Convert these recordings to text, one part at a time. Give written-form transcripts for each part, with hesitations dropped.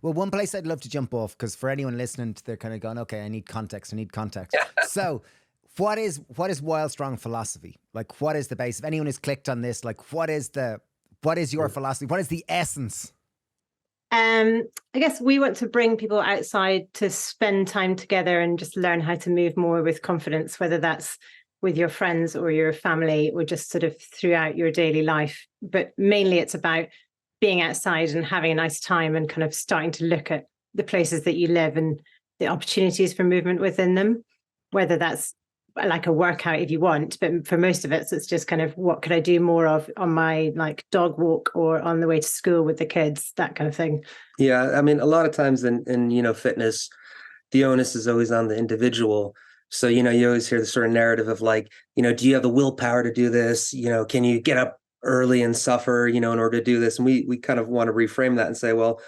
Well, one place I'd love to jump off, because for anyone listening, they're kind of going, okay, I need context. I need context. So what is WildStrong philosophy? Like, what is the base? If anyone has clicked on this, like, what is your philosophy? What is the essence? I guess we want to bring people outside to spend time together and just learn how to move more with confidence, whether that's with your friends or your family or just sort of throughout your daily life. But mainly it's about being outside and having a nice time and kind of starting to look at the places that you live and the opportunities for movement within them, whether that's like a workout if you want, but for most of it, it's just kind of what could I do more of on my like dog walk or on the way to school with the kids, that kind of thing. Yeah, I mean, a lot of times in fitness, the onus is always on the individual. So, you always hear the sort of narrative of like, do you have the willpower to do this? Can you get up early and suffer, in order to do this? And we kind of want to reframe that and say, well,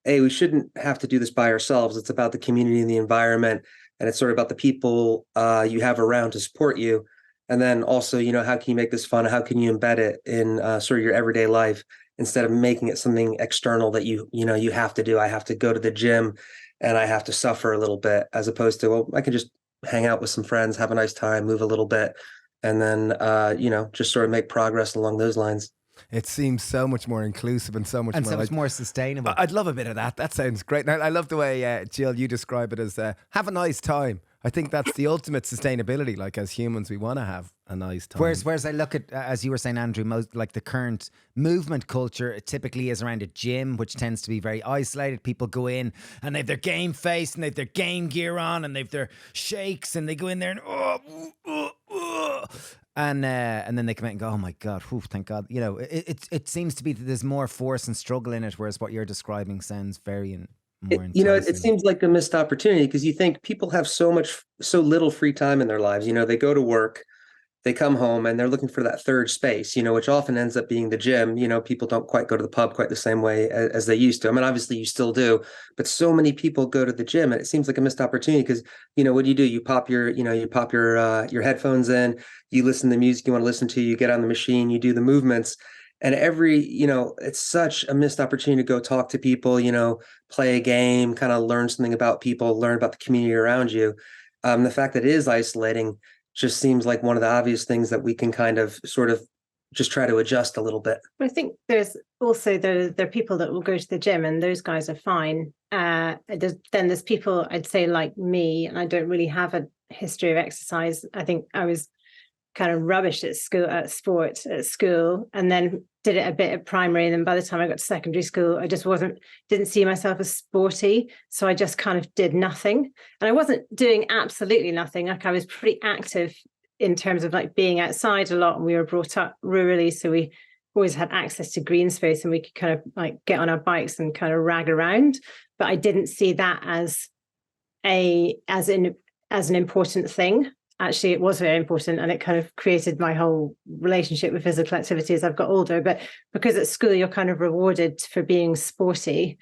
hey, we shouldn't have to do this by ourselves. It's about the community and the environment. And it's sort of about the people you have around to support you. And then also, how can you make this fun? How can you embed it in sort of your everyday life instead of making it something external that you have to do? I have to go to the gym and I have to suffer a little bit, as opposed to, well, I can just hang out with some friends, have a nice time, move a little bit, and then, just sort of make progress along those lines. It seems so much more inclusive and so much more sustainable. I'd love a bit of that. That sounds great. And I love the way, Gill, you describe it as have a nice time. I think that's the ultimate sustainability. Like as humans, we want to have a nice time. Whereas I look at, as you were saying, Andrew, most like the current movement culture, it typically is around a gym, which tends to be very isolated. People go in and they have their game face and they have their game gear on and they have their shakes and they go in there and and then they come out and go, oh my God, whew, thank God. It seems to be that there's more force and struggle in it, whereas what you're describing sounds very more enticing. It seems like a missed opportunity because you think people have so little free time in their lives. They go to work, they come home and they're looking for that third space, which often ends up being the gym. People don't quite go to the pub quite the same way as they used to. I mean, obviously you still do, but so many people go to the gym and it seems like a missed opportunity because, what do? You pop your headphones in, you listen to the music you want to listen to, you get on the machine, you do the movements. And it's such a missed opportunity to go talk to people, play a game, kind of learn something about people, learn about the community around you. The fact that it is isolating just seems like one of the obvious things that we can kind of sort of just try to adjust a little bit. I think there's also there are people that will go to the gym and those guys are fine. There's people, I'd say like me, and I don't really have a history of exercise. I think I was kind of rubbish at sport at school, and then did it a bit at primary. And then by the time I got to secondary school, I just didn't see myself as sporty. So I just kind of did nothing. And I wasn't doing absolutely nothing. Like I was pretty active in terms of like being outside a lot. And we were brought up rurally. So we always had access to green space and we could kind of like get on our bikes and kind of rag around. But I didn't see that as an important thing. Actually, it was very important, and it kind of created my whole relationship with physical activity as I've got older. But because at school you're kind of rewarded for being sporty,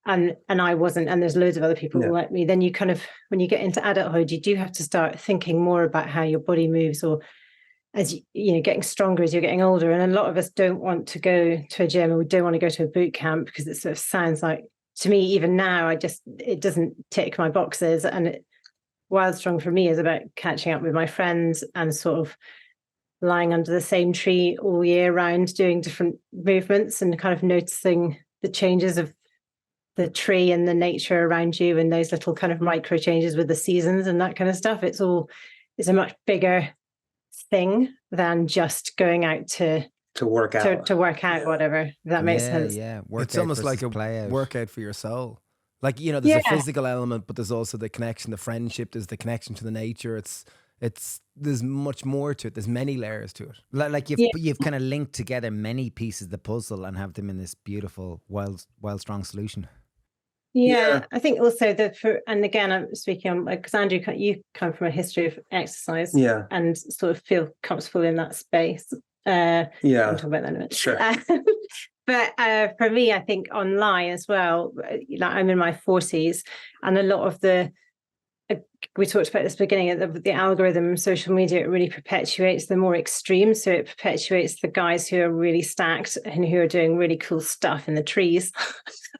and I wasn't, and there's loads of other people like me, then you kind of, when you get into adulthood, you do have to start thinking more about how your body moves, or as getting stronger as you're getting older. And a lot of us don't want to go to a gym, or we don't want to go to a boot camp because it sort of sounds like, to me, even now, it doesn't tick my boxes. And WildStrong for me is about catching up with my friends and sort of lying under the same tree all year round, doing different movements and kind of noticing the changes of the tree and the nature around you and those little kind of micro changes with the seasons and that kind of stuff. It's a much bigger thing than just going out to work out, whatever, if that makes sense. Yeah, it's almost like a workout for your soul. Like, there's a physical element, but there's also the connection, the friendship, there's the connection to the nature. There's much more to it. There's many layers to it. Like you've kind of linked together many pieces of the puzzle and have them in this beautiful WildStrong solution. Yeah, I think also and again, I'm speaking on, because Andrew, you come from a history of exercise and sort of feel comfortable in that space. I'll talk about that in a minute. Sure. But for me, I think online as well, like I'm in my 40s, and a lot of the we talked about this at the beginning, the algorithm of social media, it really perpetuates the more extreme. So it perpetuates the guys who are really stacked and who are doing really cool stuff in the trees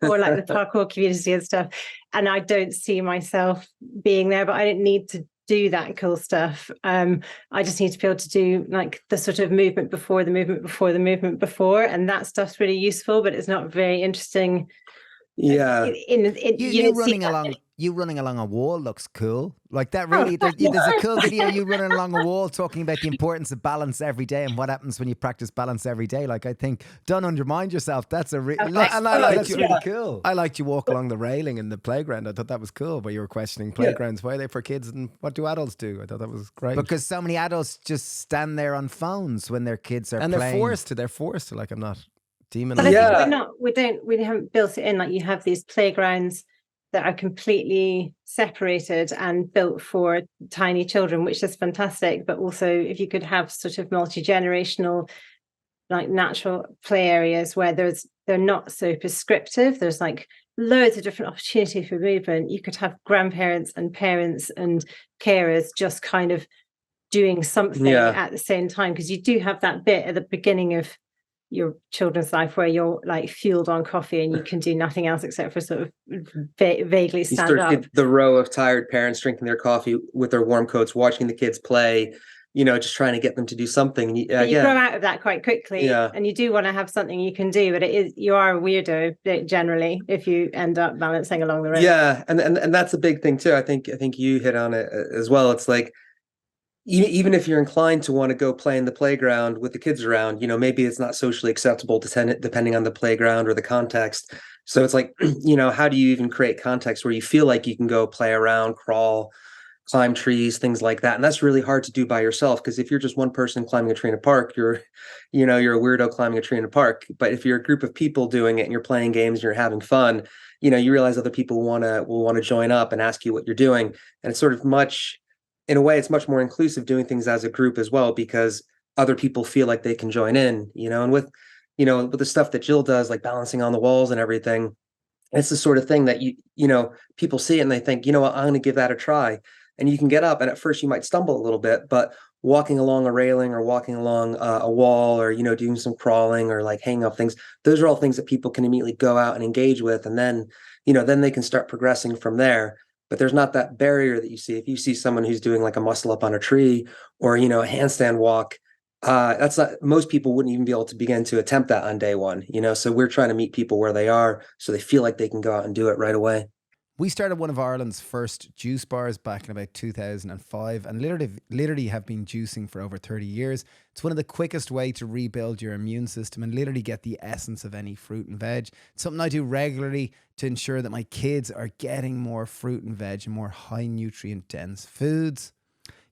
or like the parkour community and stuff. And I don't see myself being there, but I don't need to do that cool stuff. I just need to be able to do like the sort of movement before the movement before the movement before. And that stuff's really useful, but it's not very interesting. Yeah. You running along a wall looks cool. Like that really, there's a cool video you running along a wall talking about the importance of balance every day and what happens when you practice balance every day. Like I think, don't undermine yourself. That's a really, that's really cool. I liked you walk along the railing in the playground. I thought that was cool, where you were questioning playgrounds. Why are they for kids and what do adults do? I thought that was great. Because so many adults just stand there on phones when their kids are playing. And they're forced to, like, I'm not demonising. But I think we haven't built it in. Like you have these playgrounds that are completely separated and built for tiny children, which is fantastic. But also if you could have sort of multi-generational, like natural play areas where they're not so prescriptive, there's like loads of different opportunity for movement. You could have grandparents and parents and carers just kind of doing something at the same time, because you do have that bit at the beginning of your children's life where you're like fueled on coffee and you can do nothing else except for sort of vaguely stand up. The row of tired parents drinking their coffee with their warm coats, watching the kids play, just trying to get them to do something. You grow out of that quite quickly, and you do want to have something you can do, but you are a weirdo generally if you end up balancing along the road. Yeah, and that's a big thing too. I think you hit on it as well. It's like, even if you're inclined to want to go play in the playground with the kids around, maybe it's not socially acceptable depending on the playground or the context. So it's like, how do you even create context where you feel like you can go play around, crawl, climb trees, things like that? And that's really hard to do by yourself, because if you're just one person climbing a tree in a park, you're a weirdo climbing a tree in a park. But if you're a group of people doing it and you're playing games and you're having fun, you realize other people will want to join up and ask you what you're doing. And it's sort of in a way, it's much more inclusive doing things as a group as well, because other people feel like they can join in, and with the stuff that Gill does, like balancing on the walls and everything, it's the sort of thing that people see it and they think, I'm going to give that a try. And you can get up and at first you might stumble a little bit, but walking along a railing or walking along a wall or, doing some crawling or like hanging up things, those are all things that people can immediately go out and engage with. And then, then they can start progressing from there. But there's not that barrier that you see. If you see someone who's doing like a muscle up on a tree or, a handstand walk, most people wouldn't even be able to begin to attempt that on day one, so we're trying to meet people where they are so they feel like they can go out and do it right away. We started one of Ireland's first juice bars back in about 2005 and literally have been juicing for over 30 years. It's one of the quickest way to rebuild your immune system and literally get the essence of any fruit and veg. It's something I do regularly to ensure that my kids are getting more fruit and veg and more high nutrient dense foods.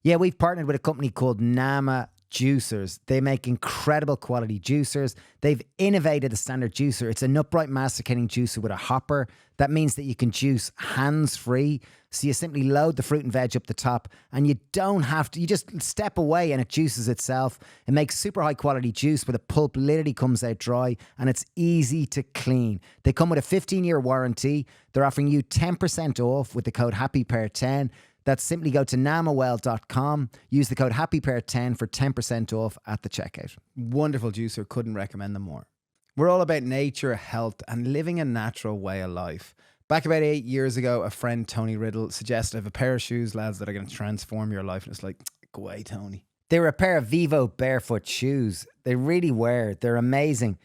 Yeah, we've partnered with a company called Nama Juicers. They make incredible quality juicers. They've innovated the standard juicer. It's an upright masticating juicer with a hopper. That means that you can juice hands-free. So you simply load the fruit and veg up the top and you don't have to, you just step away and it juices itself. It makes super high quality juice where the pulp literally comes out dry and it's easy to clean. They come with a 15-year warranty. They're offering you 10% off with the code HAPPYPAIR10. That's simply go to namawell.com, use the code HAPPYPAIR10 for 10% off at the checkout. Wonderful juicer, couldn't recommend them more. We're all about nature, health, and living a natural way of life. Back about 8 years ago, a friend, Tony Riddle, suggested I have a pair of shoes, lads, that are going to transform your life. And it's like, go away, Tony. They were a pair of Vivo barefoot shoes. They really were. They're amazing.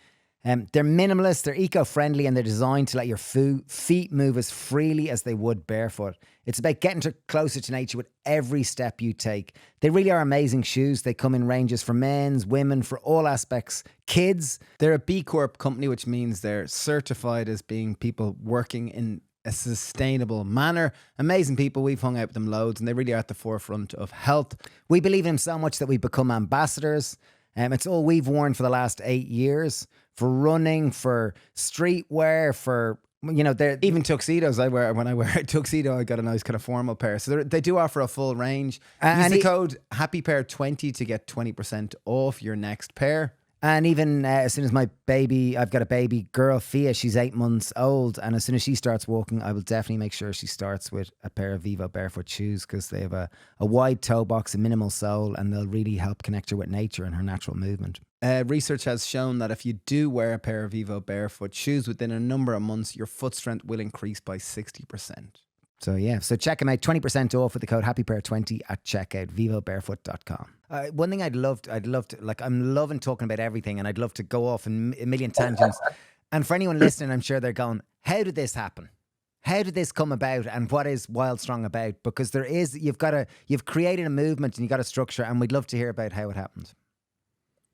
They're minimalist, they're eco-friendly, and they're designed to let your feet move as freely as they would barefoot. It's about getting closer to nature with every step you take. They really are amazing shoes. They come in ranges for men's, women, for all aspects. Kids, they're a B Corp company, which means they're certified as being people working in a sustainable manner. Amazing people. We've hung out with them loads, and they really are at the forefront of health. We believe in them so much that we've become ambassadors. It's all we've worn for the last 8 years, for running, for streetwear, for, they're even tuxedos. When I wear a tuxedo, I got a nice kind of formal pair. So they do offer a full range. Use the code HAPPYPAIR20 to get 20% off your next pair. And even as soon as I've got a baby girl, Fia, she's 8 months old. And as soon as she starts walking, I will definitely make sure she starts with a pair of Vivo barefoot shoes, because they have a wide toe box, a minimal sole, and they'll really help connect her with nature and her natural movement. Research has shown that if you do wear a pair of Vivo barefoot shoes within a number of months, your foot strength will increase by 60%. So yeah, so check them out, 20% off with the code HappyPair20 at checkout, vivobarefoot.com. One thing I'd love to, like, I'm loving talking about everything, and I'd love to go off in a million tangents. And for anyone listening, I'm sure they're going, how did this happen? How did this come about? And what is WildStrong about? Because you've created a movement and you've got a structure, and we'd love to hear about how it happened.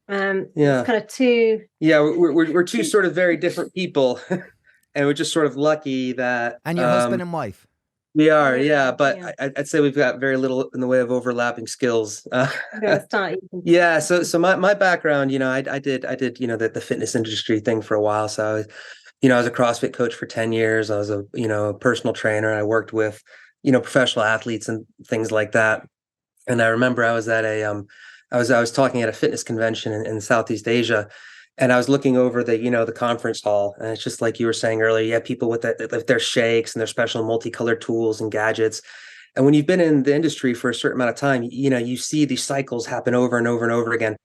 It's kind of two. Yeah, we're two sort of very different people, and we're just sort of lucky that. And your husband and wife. We are, yeah, but I'd say we've got very little in the way of overlapping skills. Yeah, so my background, I did the fitness industry thing for a while. So I was a CrossFit coach for 10 years. I was a personal trainer. I worked with professional athletes and things like that. And I remember I was at I was talking at a fitness convention in Southeast Asia. And I was looking over the conference hall, and it's just like you were saying earlier, you have people with their shakes and their special multicolored tools and gadgets. And when you've been in the industry for a certain amount of time, you see these cycles happen over and over and over again.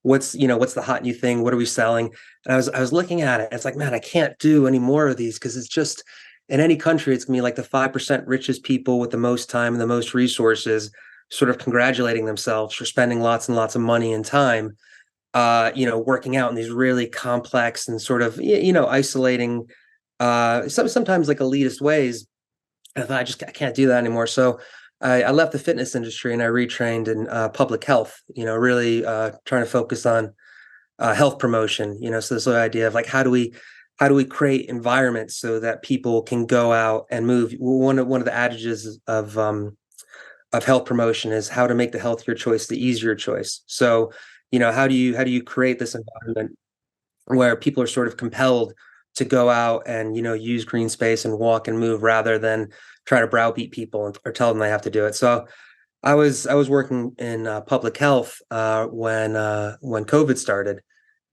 What's the hot new thing? What are we selling? And I was looking at it. And it's like, man, I can't do any more of these, because it's just, in any country, it's gonna be like the 5% richest people with the most time and the most resources sort of congratulating themselves for spending lots and lots of money and time working out in these really complex and sort of, isolating, sometimes like elitist ways. And I thought, I can't do that anymore. So I left the fitness industry and I retrained in public health, really trying to focus on health promotion, so this idea of like, how do we create environments so that people can go out and move? One of the adages of health promotion is how to make the healthier choice the easier choice. So how do you create this environment where people are sort of compelled to go out and, use green space and walk and move, rather than try to browbeat people or tell them they have to do it. So I was working in public health when COVID started.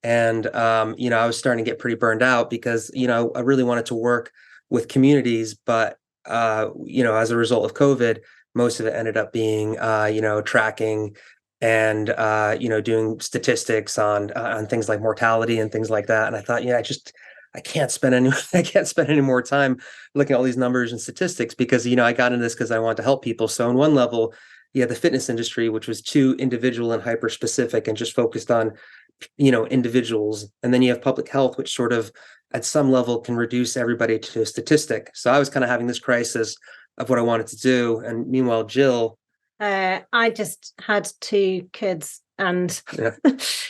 And, I was starting to get pretty burned out, because, I really wanted to work with communities. But, as a result of COVID, most of it ended up being, tracking and doing statistics on things like mortality and things like that. And I thought, I can't spend any more time looking at all these numbers and statistics, because I got into this because I want to help people. So on one level, you had the fitness industry, which was too individual and hyper specific and just focused on individuals, and then you have public health, which sort of at some level can reduce everybody to a statistic. So I was kind of having this crisis of what I wanted to do. And meanwhile, Gill, I just had 2 kids, and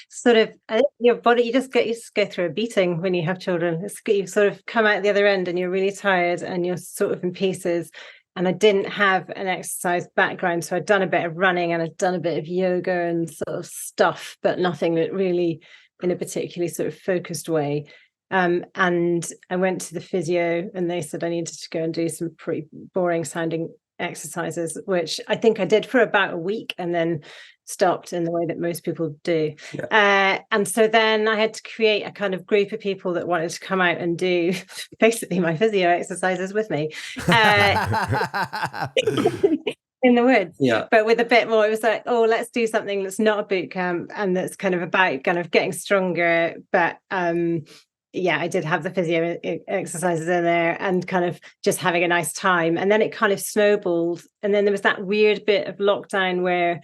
sort of your body, you just go through a beating when you have children. You sort of come out the other end and you're really tired and you're sort of in pieces. And I didn't have an exercise background, so I'd done a bit of running and I'd done a bit of yoga and sort of stuff, but nothing that really in a particularly sort of focused way. And I went to the physio, and they said I needed to go and do some pretty boring sounding exercises, which I think I did for about a week and then stopped, in the way that most people do. And so then I had to create a kind of group of people that wanted to come out and do basically my physio exercises with me in the woods. But with a bit more, it was like, oh, let's do something that's not a boot camp and that's kind of about kind of getting stronger. But I did have the physio exercises in there and kind of just having a nice time. And then it kind of snowballed. And then there was that weird bit of lockdown where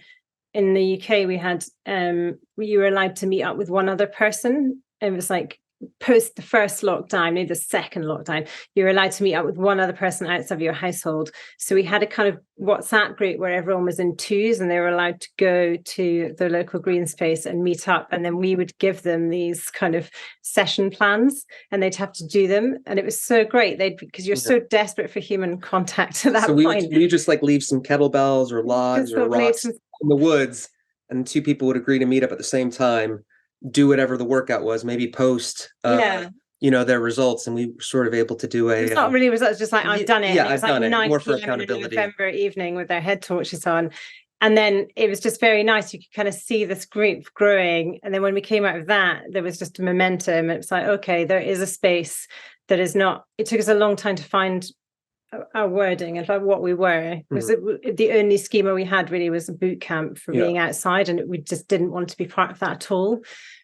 in the UK we had, you were allowed to meet up with one other person. It was like post the first lockdown, maybe the second lockdown, you're allowed to meet up with one other person outside of your household. So we had a kind of WhatsApp group where everyone was in twos and they were allowed to go to the local green space and meet up. And then we would give them these kind of session plans and they'd have to do them. And it was so great. Because you're so desperate for human contact at that point. We just like leave some kettlebells or logs or rocks in the woods, and 2 people would agree to meet up at the same time, do whatever the workout was, maybe post their results, and we were sort of able to do it's not really results, just like I've done it. Yeah, I've done it. More for accountability. November evening with their head torches on, And then it was just very nice. You could kind of see this group growing. And then when we came out of that, there was just a momentum. It's like, okay, there is a space that is not, it took us a long time to find our wording and what we were. Was the only schema we had really was a boot camp for being outside, and we just didn't want to be part of that at all.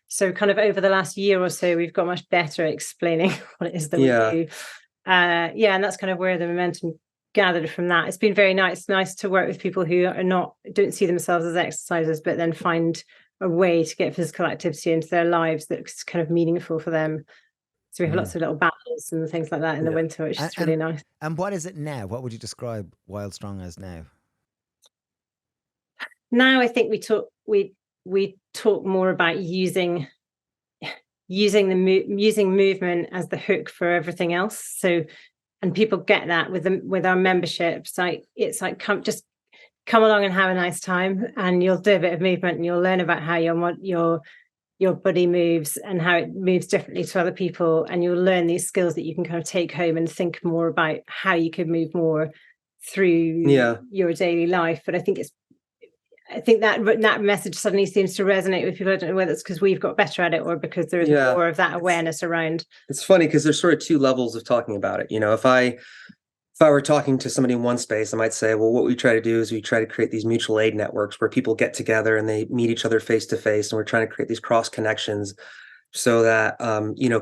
So kind of over the last year or so, we've got much better at explaining what it is that we do. And that's kind of where the momentum gathered from that. It's been very nice to work with people who don't see themselves as exercisers, but then find a way to get physical activity into their lives that's kind of meaningful for them. So we have lots of little battles and things like that in the winter, which is really nice. And what is it now? What would you describe WildStrong as now? Now I think we talk more about using movement as the hook for everything else. So, and people get that with our memberships. It's like come along and have a nice time, and you'll do a bit of movement, and you'll learn about how your body moves and how it moves differently to other people, and you'll learn these skills that you can kind of take home and think more about how you could move more through your daily life. But I think that message suddenly seems to resonate with people. I don't know whether it's because we've got better at it or because there is more of that awareness around. It's funny because there's sort of two levels of talking about it. If I were talking to somebody in one space, I might say, well, what we try to do is we try to create these mutual aid networks where people get together and they meet each other face to face. And we're trying to create these cross connections so that,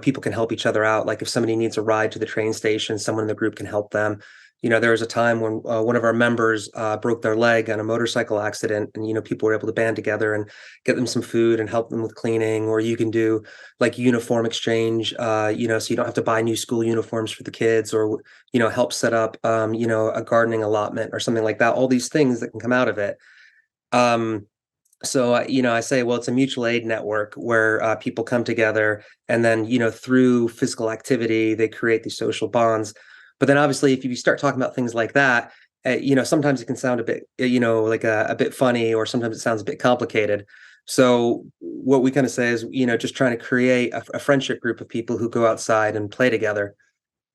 people can help each other out. Like if somebody needs a ride to the train station, someone in the group can help them. There was a time when one of our members broke their leg on a motorcycle accident, and, people were able to band together and get them some food and help them with cleaning. Or you can do like uniform exchange, so you don't have to buy new school uniforms for the kids, or, help set up, a gardening allotment or something like that. All these things that can come out of it. So, I say, well, it's a mutual aid network where people come together, and then, through physical activity, they create these social bonds. But then obviously, if you start talking about things like that, sometimes it can sound a bit, like a bit funny, or sometimes it sounds a bit complicated. So what we kind of say is, just trying to create a friendship group of people who go outside and play together.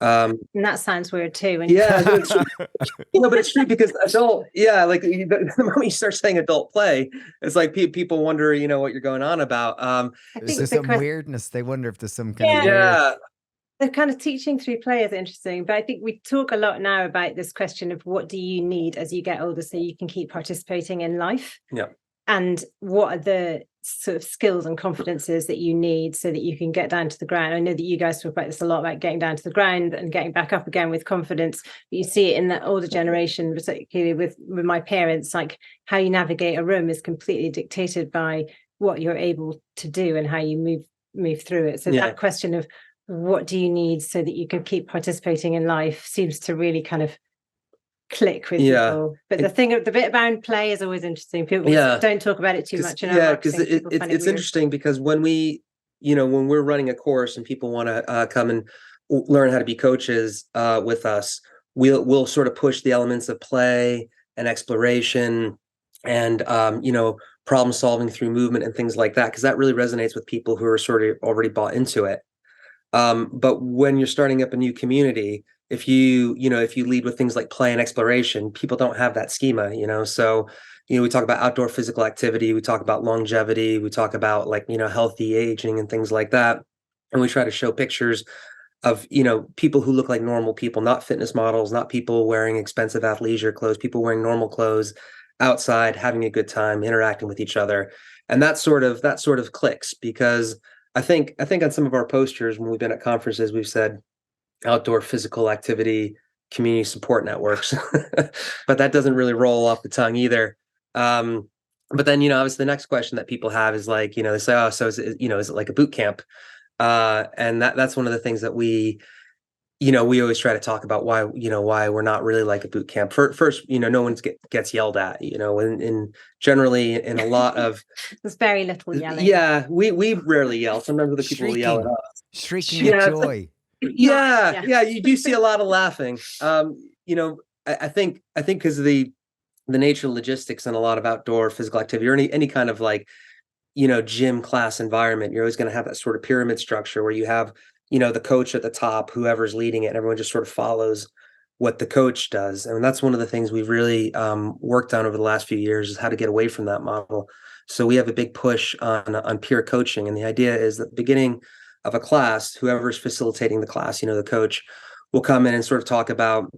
And that sounds weird too. But it's true because like the moment you start saying adult play, it's like people wonder, what you're going on about. Is there some weirdness? They wonder if there's some kind of weird... The kind of teaching through play is interesting, but I think we talk a lot now about this question of what do you need as you get older so you can keep participating in life? Yeah. And what are the sort of skills and confidences that you need so that you can get down to the ground? I know that you guys talk about this a lot, about getting down to the ground and getting back up again with confidence. But you see it in the older generation, particularly with my parents, like how you navigate a room is completely dictated by what you're able to do and how you move through it. So that question of what do you need so that you can keep participating in life seems to really kind of click with people. But the bit about play is always interesting. People don't talk about it too much. Because it's interesting because when when we're running a course and people want to come and learn how to be coaches with us, we'll sort of push the elements of play and exploration and problem solving through movement and things like that, because that really resonates with people who are sort of already bought into it. But when you're starting up a new community, if you lead with things like play and exploration, people don't have that schema, so, we talk about outdoor physical activity, we talk about longevity, we talk about healthy aging and things like that. And we try to show pictures of, people who look like normal people, not fitness models, not people wearing expensive athleisure clothes, people wearing normal clothes outside, having a good time, interacting with each other. And that sort of clicks because I think on some of our posters when we've been at conferences, we've said outdoor physical activity community support networks, but that doesn't really roll off the tongue either. But then, obviously the next question that people have is like, they say, oh, so is it like a boot camp? And that's one of the things that we always try to talk about why we're not really like a boot camp. First, no one gets yelled at, and generally in a lot of there's very little yelling. Yeah, we rarely yell. Sometimes other people yell at us. Shrieking with joy. Yeah, you do see a lot of laughing. I think because of the nature of logistics and a lot of outdoor physical activity or any kind of like, gym class environment, you're always going to have that sort of pyramid structure where you have, the coach at the top, whoever's leading it, and everyone just sort of follows. what the coach does. And that's one of the things we've really worked on over the last few years, is how to get away from that model. So we have a big push on peer coaching. And the idea is that at the beginning of a class, whoever's facilitating the class, the coach will come in and sort of talk about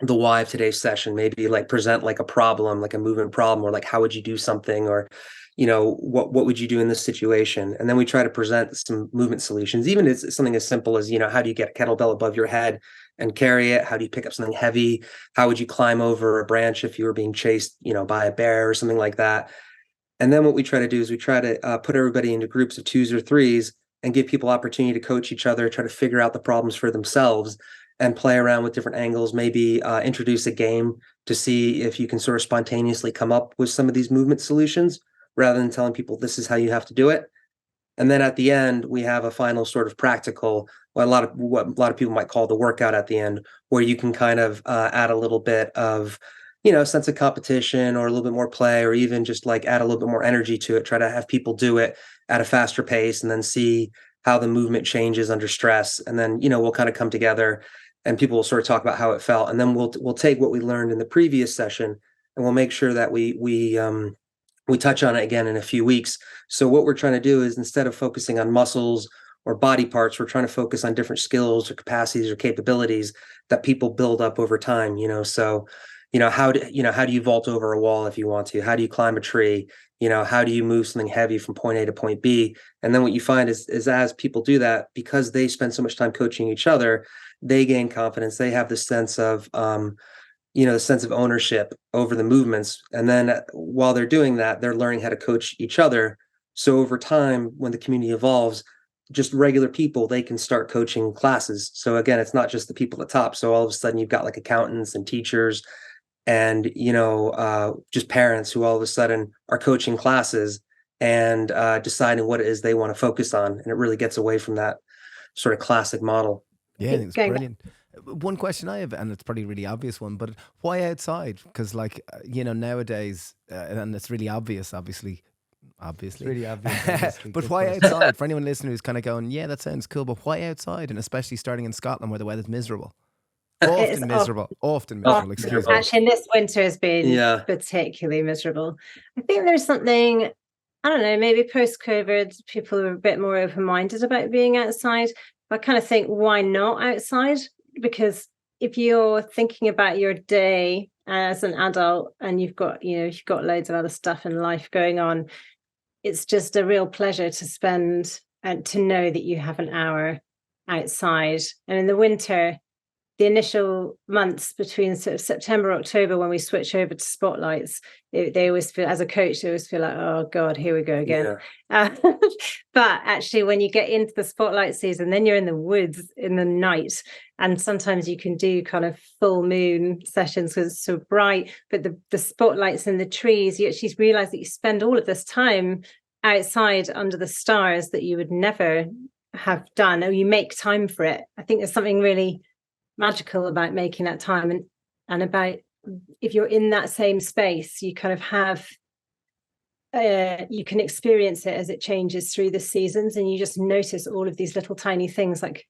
the why of today's session, maybe like present like a problem, like a movement problem, or like, how would you do something? Or, what would you do in this situation? And then we try to present some movement solutions, even it's something as simple as, how do you get a kettlebell above your head and carry it? How do you pick up something heavy? How would you climb over a branch if you were being chased, by a bear or something like that? And then what we try to do is we try to put everybody into groups of 2s or 3s and give people opportunity to coach each other, try to figure out the problems for themselves and play around with different angles, maybe introduce a game to see if you can sort of spontaneously come up with some of these movement solutions rather than telling people this is how you have to do it. And then at the end, we have a final sort of practical, what a lot of people might call the workout at the end, where you can kind of add a little bit of, sense of competition or a little bit more play, or even just like add a little bit more energy to it, try to have people do it at a faster pace and then see how the movement changes under stress. And then, we'll kind of come together and people will sort of talk about how it felt. And then we'll take what we learned in the previous session and we'll make sure that we touch on it again in a few weeks. So what we're trying to do is, instead of focusing on muscles or body parts, we're trying to focus on different skills or capacities or capabilities that people build up over time. So, how do you vault over a wall if you want to? How do you climb a tree? How do you move something heavy from point A to point B? And then what you find is as people do that, because they spend so much time coaching each other, they gain confidence. They have the sense of, the sense of ownership over the movements. And then while they're doing that, they're learning how to coach each other. So over time, when the community evolves, just regular people, they can start coaching classes. So again, it's not just the people at the top. So all of a sudden you've got like accountants and teachers and, just parents who all of a sudden are coaching classes and deciding what it is they want to focus on. And it really gets away from that sort of classic model. Yeah, I think it's brilliant. One question I have, and it's probably a really obvious one, but why outside? Because nowadays, and it's really obvious, obviously. It's really obvious. But why outside? For anyone listening who's kind of going, yeah, that sounds cool, but why outside? And especially starting in Scotland where the weather's miserable. Often miserable. Excuse me. Actually, this winter has been particularly miserable. I think there's something, I don't know, maybe post-COVID, people are a bit more open-minded about being outside. I kind of think, why not outside? Because if you're thinking about your day as an adult and you've got loads of other stuff in life going on, it's just a real pleasure to spend and to know that you have an hour outside. And in the winter, the initial months between sort of September, October, when we switch over to spotlights, they always feel, as a coach, they always feel like, oh God, here we go again. Yeah. But actually, when you get into the spotlight season, then you're in the woods in the night. And sometimes you can do kind of full moon sessions because it's so bright, but the spotlights in the trees, you actually realize that you spend all of this time outside under the stars that you would never have done, or you make time for it. I think there's something really magical about making that time and about, if you're in that same space, you kind of have you can experience it as it changes through the seasons, and you just notice all of these little tiny things. Like,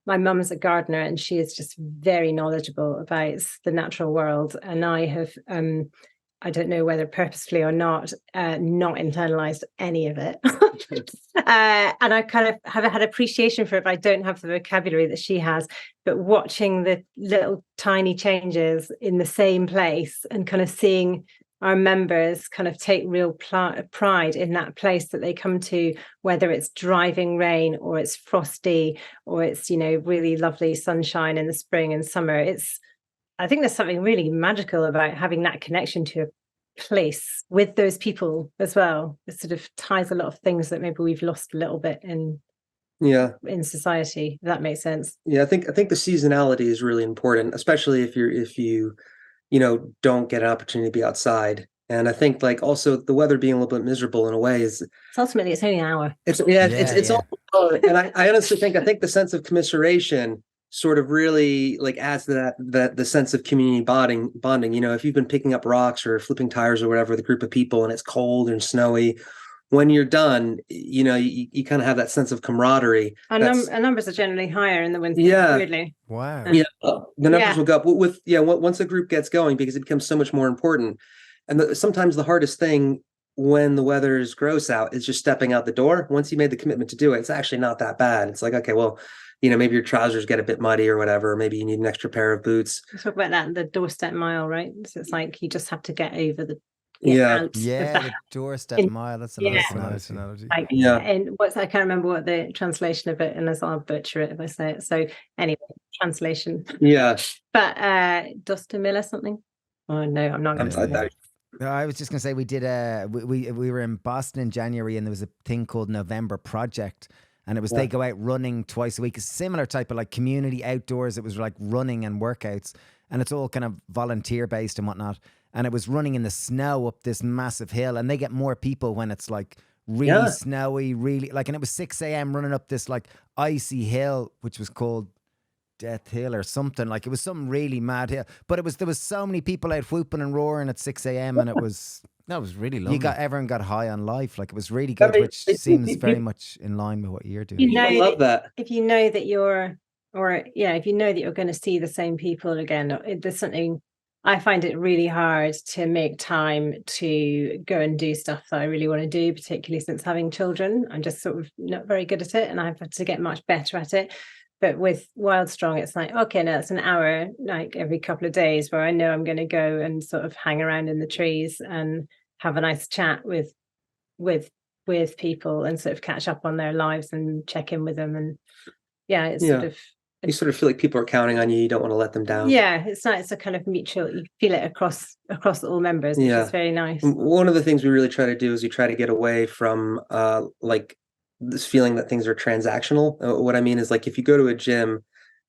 my mum is a gardener and she is just very knowledgeable about the natural world, and I have I don't know whether purposefully or not internalized any of it. And I kind of have had appreciation for it, but I don't have the vocabulary that she has. But watching the little tiny changes in the same place and kind of seeing our members kind of take real pride in that place that they come to, whether it's driving rain or it's frosty or it's, really lovely sunshine in the spring and summer. I think there's something really magical about having that connection to a place with those people as well. It sort of ties a lot of things that maybe we've lost a little bit in society, if that makes sense. Yeah, I think the seasonality is really important, especially if you don't get an opportunity to be outside. And I think also the weather being a little bit miserable in a way is ultimately it's only an hour. It's all, and I honestly think the sense of commiseration sort of really adds to that the sense of community bonding. If you've been picking up rocks or flipping tires or whatever with a group of people and it's cold and snowy, when you're done, you kind of have that sense of camaraderie. Our numbers are generally higher in the winter. Yeah. Weirdly. Wow. Yeah. The numbers will go up once a group gets going, because it becomes so much more important. And sometimes the hardest thing when the weather is gross out is just stepping out the door. Once you made the commitment to do it, it's actually not that bad. It's like, okay, well, maybe your trousers get a bit muddy or whatever. Maybe you need an extra pair of boots. We talk about that, the doorstep mile, right? So it's like you just have to get over the the doorstep mile. That's a nice analogy. And I can't remember what the translation of it, unless I'll butcher it if I say it. So anyway, translation. Yeah. But Duster Mill or something. Oh no, I'm not going to say that. I was just going to say we did we were in Boston in January, and there was a thing called November Project, and it was they go out running twice a week, a similar type of like community outdoors. It was like running and workouts, and it's all kind of volunteer based and whatnot. And it was running in the snow up this massive hill, and they get more people when it's like really snowy, really like, and it was 6 a.m. running up this like icy hill, which was called Death Hill or something. Like it was some really mad hill, but there was so many people out whooping and roaring at 6 a.m. and it was really lovely. Everyone got high on life. Like it was really good, which seems very much in line with what you're doing. I love that. If you know that if you know that you're going to see the same people again, there's something. I find it really hard to make time to go and do stuff that I really want to do, particularly since having children. I'm just sort of not very good at it, and I've had to get much better at it. But with WildStrong, it's like, okay, no, it's an hour like every couple of days where I know I'm going to go and sort of hang around in the trees and have a nice chat with people and sort of catch up on their lives and check in with them. And sort of, you sort of feel like people are counting on you. You don't want to let them down. Yeah, it's nice. It's a kind of mutual. You feel it across all members, which is very nice. One of the things we really try to do is we try to get away from like this feeling that things are transactional. What I mean is, like, if you go to a gym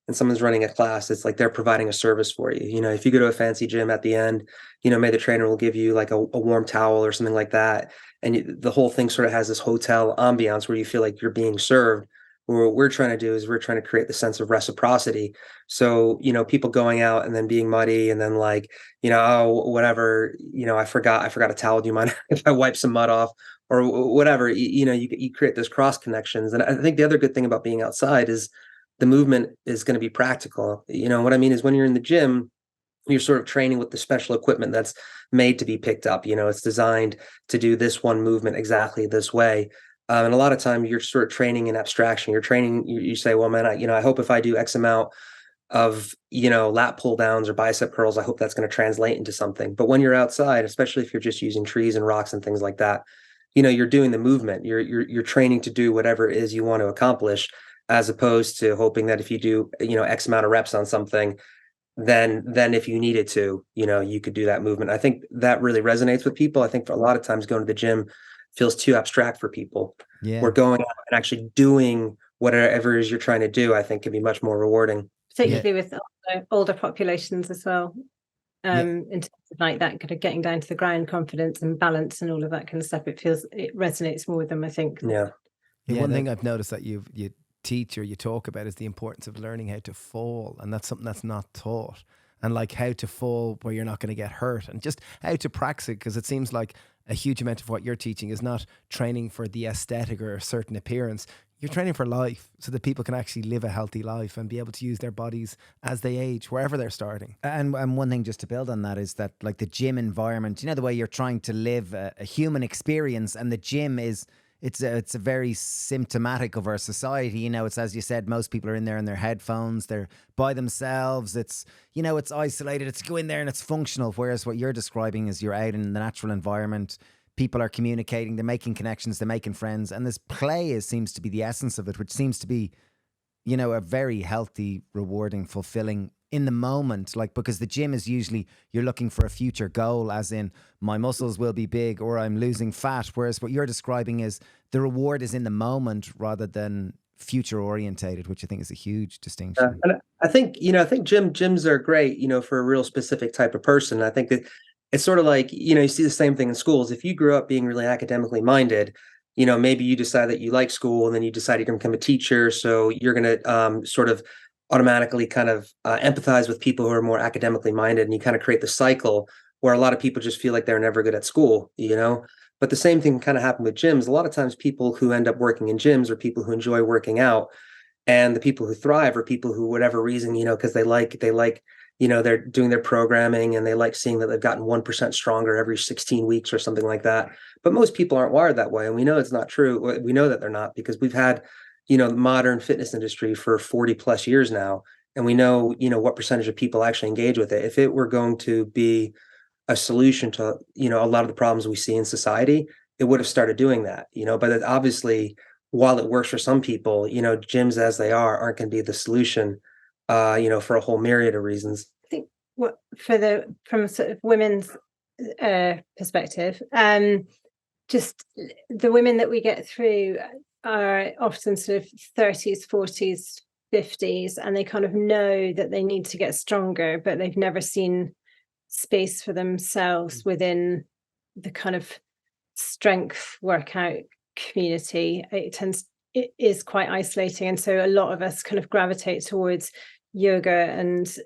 and someone's running a class, it's like they're providing a service for you. If you go to a fancy gym at the end, maybe the trainer will give you like a warm towel or something like that, and the whole thing sort of has this hotel ambiance where you feel like you're being served. What we're trying to do is we're trying to create the sense of reciprocity. So, people going out and then being muddy and then like, oh, whatever, I forgot a towel. Do you mind if I wipe some mud off or whatever? You create those cross connections. And I think the other good thing about being outside is the movement is going to be practical. What I mean is, when you're in the gym, you're sort of training with the special equipment that's made to be picked up. It's designed to do this one movement exactly this way. And a lot of time you're sort of training in abstraction. You're training, you say, well, man, I hope if I do X amount of, lat pull downs or bicep curls, I hope that's going to translate into something. But when you're outside, especially if you're just using trees and rocks and things like that, you're doing the movement. You're training to do whatever it is you want to accomplish, as opposed to hoping that if you do, X amount of reps on something, then if you needed to, you could do that movement. I think that really resonates with people. I think for a lot of times going to the gym feels too abstract for people. We're going out and actually doing whatever it is you're trying to do, I think can be much more rewarding. Particularly with older populations as well. In terms of like that kind of getting down to the ground, confidence and balance and all of that kind of stuff, it resonates more with them, I think. One thing I've noticed that you teach or you talk about is the importance of learning how to fall, and that's something that's not taught. And like how to fall where you're not going to get hurt, and just how to practice it, because it seems like a huge amount of what you're teaching is not training for the aesthetic or a certain appearance. You're training for life, so that people can actually live a healthy life and be able to use their bodies as they age, wherever they're starting. And one thing just to build on that is that, like, the gym environment, the way you're trying to live a human experience, and the gym is, it's a very symptomatic of our society. It's, as you said, most people are in there in their headphones, they're by themselves. It's, it's isolated. It's go in there and it's functional. Whereas what you're describing is you're out in the natural environment. People are communicating, they're making connections, they're making friends. And this play seems to be the essence of it, which seems to be, a very healthy, rewarding, fulfilling in the moment. Like, because the gym is usually you're looking for a future goal, as in my muscles will be big or I'm losing fat. Whereas what you're describing is the reward is in the moment rather than future orientated, which I think is a huge distinction. And I think, gyms are great, for a real specific type of person. I think that it's sort of like, you see the same thing in schools. If you grew up being really academically minded, maybe you decide that you like school and then you decide you're going to become a teacher. So you're going to sort of automatically kind of empathize with people who are more academically minded, and you kind of create the cycle where a lot of people just feel like they're never good at school, But the same thing can kind of happen with gyms. A lot of times people who end up working in gyms are people who enjoy working out, and the people who thrive are people who, whatever reason, because they like, they're doing their programming and they like seeing that they've gotten 1% stronger every 16 weeks or something like that. But most people aren't wired that way. And we know it's not true. We know that they're not, because we've had, the modern fitness industry for 40 plus years now. And we know, what percentage of people actually engage with it. If it were going to be a solution to, a lot of the problems we see in society, it would have started doing that, but it obviously, while it works for some people, gyms as they aren't going to be the solution, for a whole myriad of reasons. I think from sort of women's perspective, just the women that we get through are often sort of 30s, 40s, 50s, and they kind of know that they need to get stronger, but they've never seen space for themselves within the kind of strength workout community. It is quite isolating, and so a lot of us kind of gravitate towards yoga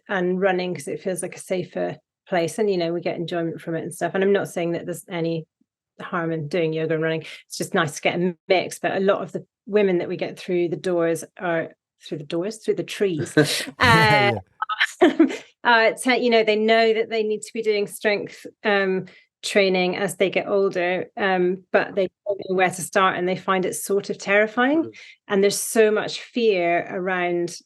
and running because it feels like a safer place, and we get enjoyment from it and stuff. And I'm not saying that there's any harm in doing yoga and running. It's just nice to get a mix. But a lot of the women that we get through the trees they know that they need to be doing strength training as they get older, but they don't know where to start, and they find it sort of terrifying. And there's so much fear around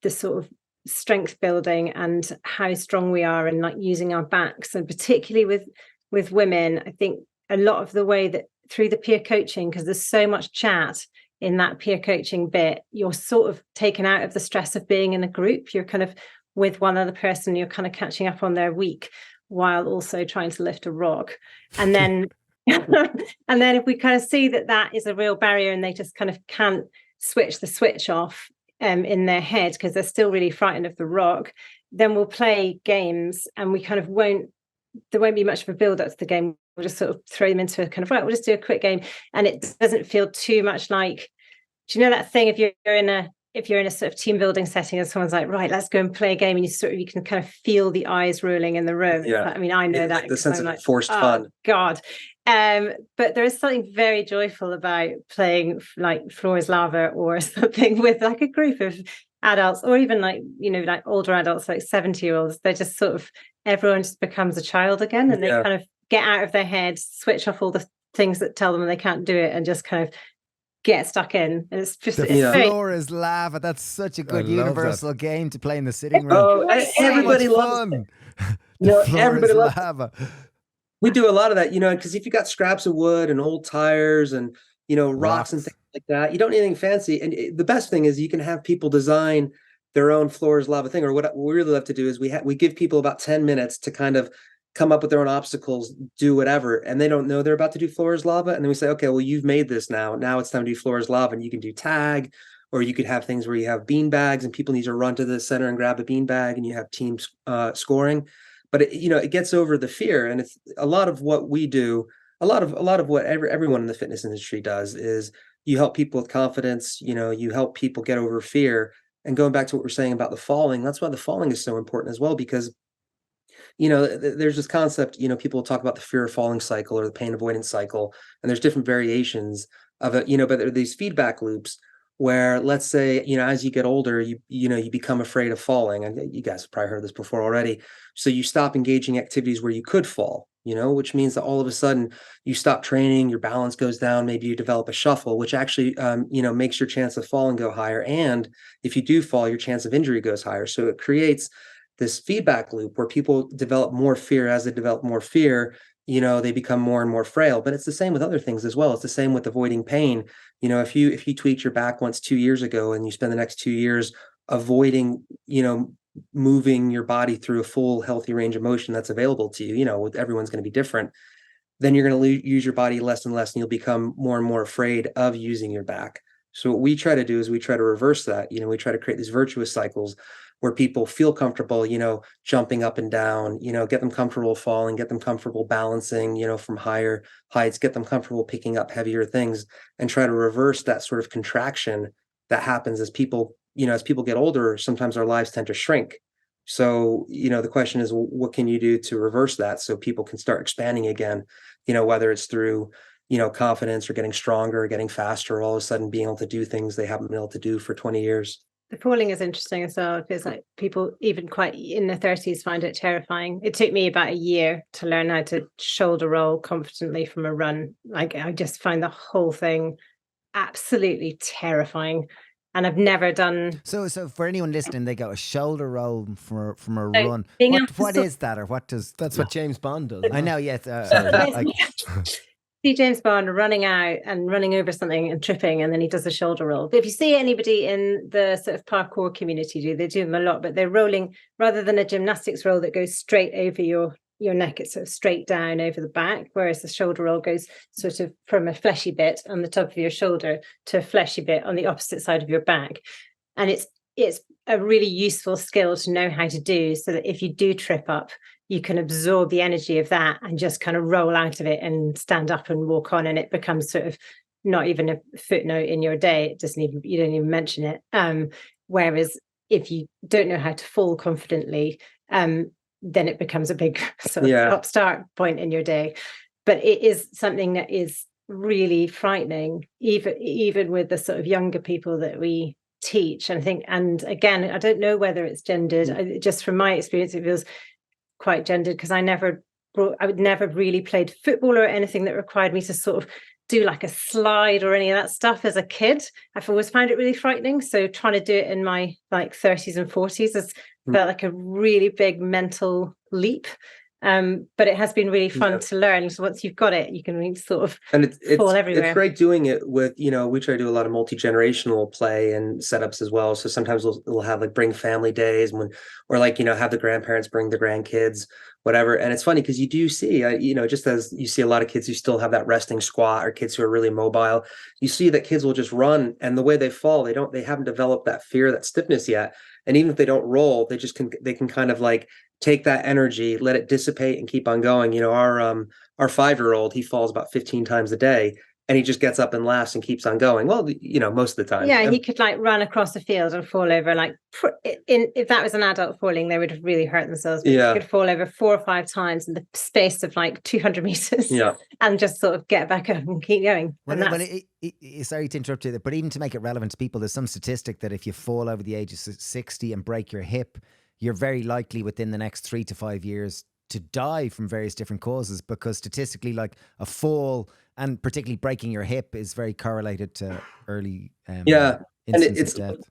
the sort of strength building and how strong we are, and like using our backs, and particularly with women. I think a lot of the way that through the peer coaching, because there's so much chat in that peer coaching bit, you're sort of taken out of the stress of being in a group. You're kind of with one other person, you're kind of catching up on their week while also trying to lift a rock. And then and then if we kind of see that is a real barrier, and they just kind of can't switch the switch off in their head because they're still really frightened of the rock, then we'll play games, and we kind of there won't be much of a build up to the game. We'll just sort of throw them into a kind of, right, we'll just do a quick game. And it doesn't feel too much like, do you know that thing, if you're in a sort of team building setting and someone's like, right, let's go and play a game, and you can kind of feel the eyes rolling in the room. Yeah. I mean, I know that. Like the sense I'm of like, forced fun. God. But there is something very joyful about playing like Floor is Lava or something with like a group of adults, or even like older adults, like 70-year-olds. They're just sort of, everyone just becomes a child again, and they kind of get out of their head, switch off all the things that tell them they can't do it, and just kind of get stuck in. And it's just Floor is Lava. That's such a good universal game to play in the sitting room. Oh, everybody loves it. Everybody loves lava. We do a lot of that, because if you got scraps of wood and old tires and rocks and things like that, you don't need anything fancy. And the best thing is you can have people design their own Floor is Lava thing. Or what we really love to do is we give people about 10 minutes to kind of come up with their own obstacles, do whatever, and they don't know they're about to do Floor is Lava. And then we say, okay, well, you've made this now. Now it's time to do Floor is Lava, and you can do tag, or you could have things where you have bean bags and people need to run to the center and grab a bean bag, and you have team scoring. But it gets over the fear, and it's a lot of what we do. A lot of what everyone in the fitness industry does is you help people with confidence. You help people get over fear. And going back to what we're saying about the falling, that's why the falling is so important as well, because there's this concept, people talk about the fear of falling cycle or the pain avoidance cycle, and there's different variations of it, but there are these feedback loops where, let's say, as you get older, you become afraid of falling. And you guys have probably heard this before already. So you stop engaging activities where you could fall, which means that all of a sudden you stop training, your balance goes down, maybe you develop a shuffle, which actually, makes your chance of falling go higher. And if you do fall, your chance of injury goes higher. So it creates this feedback loop where people develop more fear. As they develop more fear, they become more and more frail. But it's the same with other things as well. It's the same with avoiding pain. If you tweaked your back once 2 years ago, and you spend the next 2 years avoiding, moving your body through a full healthy range of motion that's available to you, with everyone's going to be different, then you're going to use your body less and less, and you'll become more and more afraid of using your back. So what we try to do is we try to reverse that. We try to create these virtuous cycles where people feel comfortable, jumping up and down, get them comfortable falling, get them comfortable balancing, from higher heights, get them comfortable picking up heavier things, and try to reverse that sort of contraction that happens as people get older. Sometimes our lives tend to shrink. So, the question is, what can you do to reverse that so people can start expanding again? Whether it's through, confidence or getting stronger, or getting faster, all of a sudden being able to do things they haven't been able to do for 20 years. The falling is interesting as well, because like people even quite in their 30s find it terrifying. It took me about a year to learn how to shoulder roll confidently from a run. Like I just find the whole thing absolutely terrifying. And I've never done. So for anyone listening, they go a shoulder roll from a So run. being What is that, or what does? That's what James Bond does. I know. Yes. See James Bond running out and running over something and tripping, and then he does a shoulder roll. But if you see anybody in the sort of parkour community they do them a lot, but they're rolling rather than a gymnastics roll that goes straight over your neck, it's sort of straight down over the back, whereas the shoulder roll goes sort of from a fleshy bit on the top of your shoulder to a fleshy bit on the opposite side of your back. And it's a really useful skill to know how to do, so that if you do trip up, you can absorb the energy of that and just kind of roll out of it and stand up and walk on, and it becomes sort of not even a footnote in your day. It doesn't even, you don't even mention it. Whereas if you don't know how to fall confidently, then it becomes a big sort of stop-start point in your day. But it is something that is really frightening, even with the sort of younger people that we teach. And I think, and again, I don't know whether it's gendered. Just from my experience, it feels quite gendered, because I would never really played football or anything that required me to sort of do like a slide or any of that stuff as a kid. I've always found it really frightening. So trying to do it in my like 30s and 40s has felt like a really big mental leap. But it has been really fun to learn. So once you've got it, you can really sort of fall everywhere. It's great doing it with, we try to do a lot of multi-generational play and setups as well. So sometimes we'll have like bring family days or like, have the grandparents bring the grandkids, whatever. And it's funny because you do see, just as you see a lot of kids who still have that resting squat, or kids who are really mobile, you see that kids will just run, and the way they fall, they haven't developed that fear, that stiffness yet. And even if they don't roll, they can kind of like take that energy, let it dissipate, and keep on going. Our 5-year-old, he falls about 15 times a day, and he just gets up and laughs and keeps on going. Well, most of the time. Yeah, he could like run across the field and fall over. Like if that was an adult falling, they would have really hurt themselves. But he could fall over 4 or 5 times in the space of like 200 meters. Yeah, and just sort of get back up and keep going. Sorry to interrupt you, but even to make it relevant to people, there's some statistic that if you fall over the age of 60 and break your hip, you're very likely within the next 3 to 5 years to die from various different causes, because statistically, like a fall and particularly breaking your hip is very correlated to early incidents of death.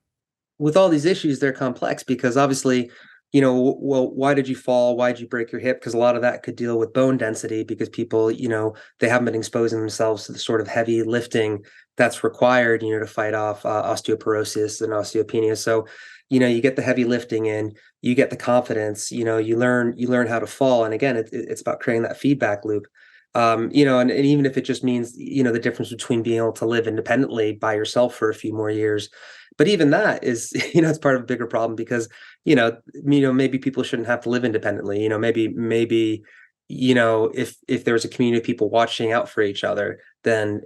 With all these issues, they're complex because obviously, well, why did you fall? Why did you break your hip? Because a lot of that could deal with bone density, because people, they haven't been exposing themselves to the sort of heavy lifting that's required, to fight off osteoporosis and osteopenia. So, you get the heavy lifting in, you get the confidence, you learn how to fall. And again, it's about creating that feedback loop. And even if it just means, the difference between being able to live independently by yourself for a few more years. But even that is, it's part of a bigger problem, because, maybe people shouldn't have to live independently. Maybe, if there was a community of people watching out for each other, then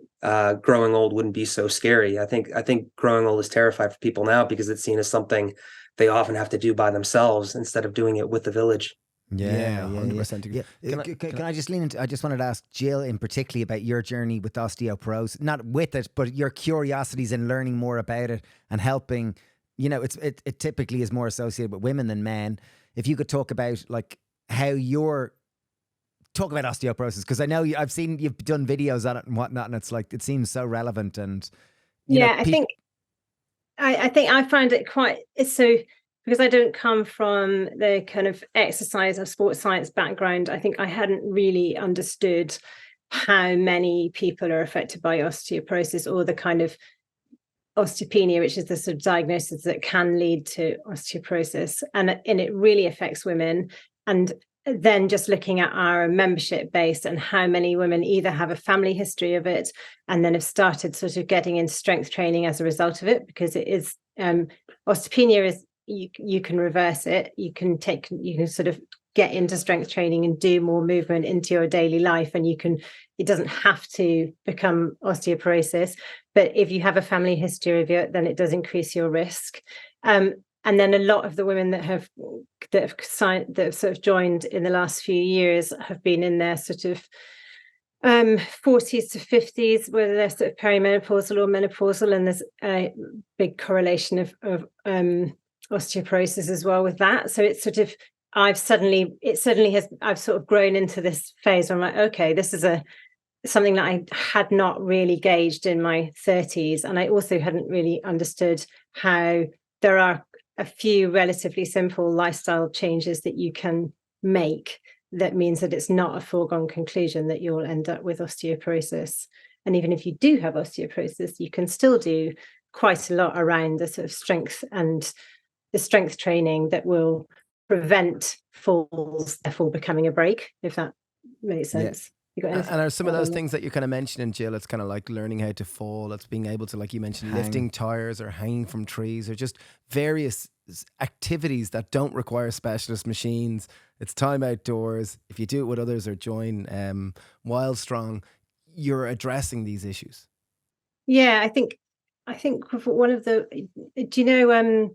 growing old wouldn't be so scary. I think growing old is terrified for people now because it's seen as something they often have to do by themselves instead of doing it with the village. Yeah, 100%. Yeah. Can I just lean into? I just wanted to ask Gill in particular about your journey with osteoporosis, not with it, but your curiosities in learning more about it and helping. It typically is more associated with women than men. If you could talk about like how you're talk about osteoporosis, because I know I've seen you've done videos on it and whatnot, and it's like it seems so relevant. And I think I find it quite so. Because I don't come from the kind of exercise or sports science background, I think I hadn't really understood how many people are affected by osteoporosis, or the kind of osteopenia, which is the sort of diagnosis that can lead to osteoporosis. And it really affects women. And then just looking at our membership base and how many women either have a family history of it and then have started sort of getting into strength training as a result of it, because it is osteopenia is, you can reverse it. You can sort of get into strength training and do more movement into your daily life, and it doesn't have to become osteoporosis. But if you have a family history of it, then it does increase your risk. And then a lot of the women that have sort of joined in the last few years have been in their sort of 40s to 50s, whether they're sort of perimenopausal or menopausal, and there's a big correlation of osteoporosis as well with that. So it's sort of, I've sort of grown into this phase where I'm like, okay, this is something that I had not really gauged in my 30s. And I also hadn't really understood how there are a few relatively simple lifestyle changes that you can make that means that it's not a foregone conclusion that you'll end up with osteoporosis. And even if you do have osteoporosis, you can still do quite a lot around the sort of strength and the strength training that will prevent falls, therefore becoming a break, if that makes sense. And are some of those things that you're kind of mentioning, Gill, it's kind of like learning how to fall, it's being able to, like you mentioned, lifting tires or hanging from trees, or just various activities that don't require specialist machines. It's time outdoors. If you do it with others or join WildStrong, you're addressing these issues. Yeah, I think one of the, do you know,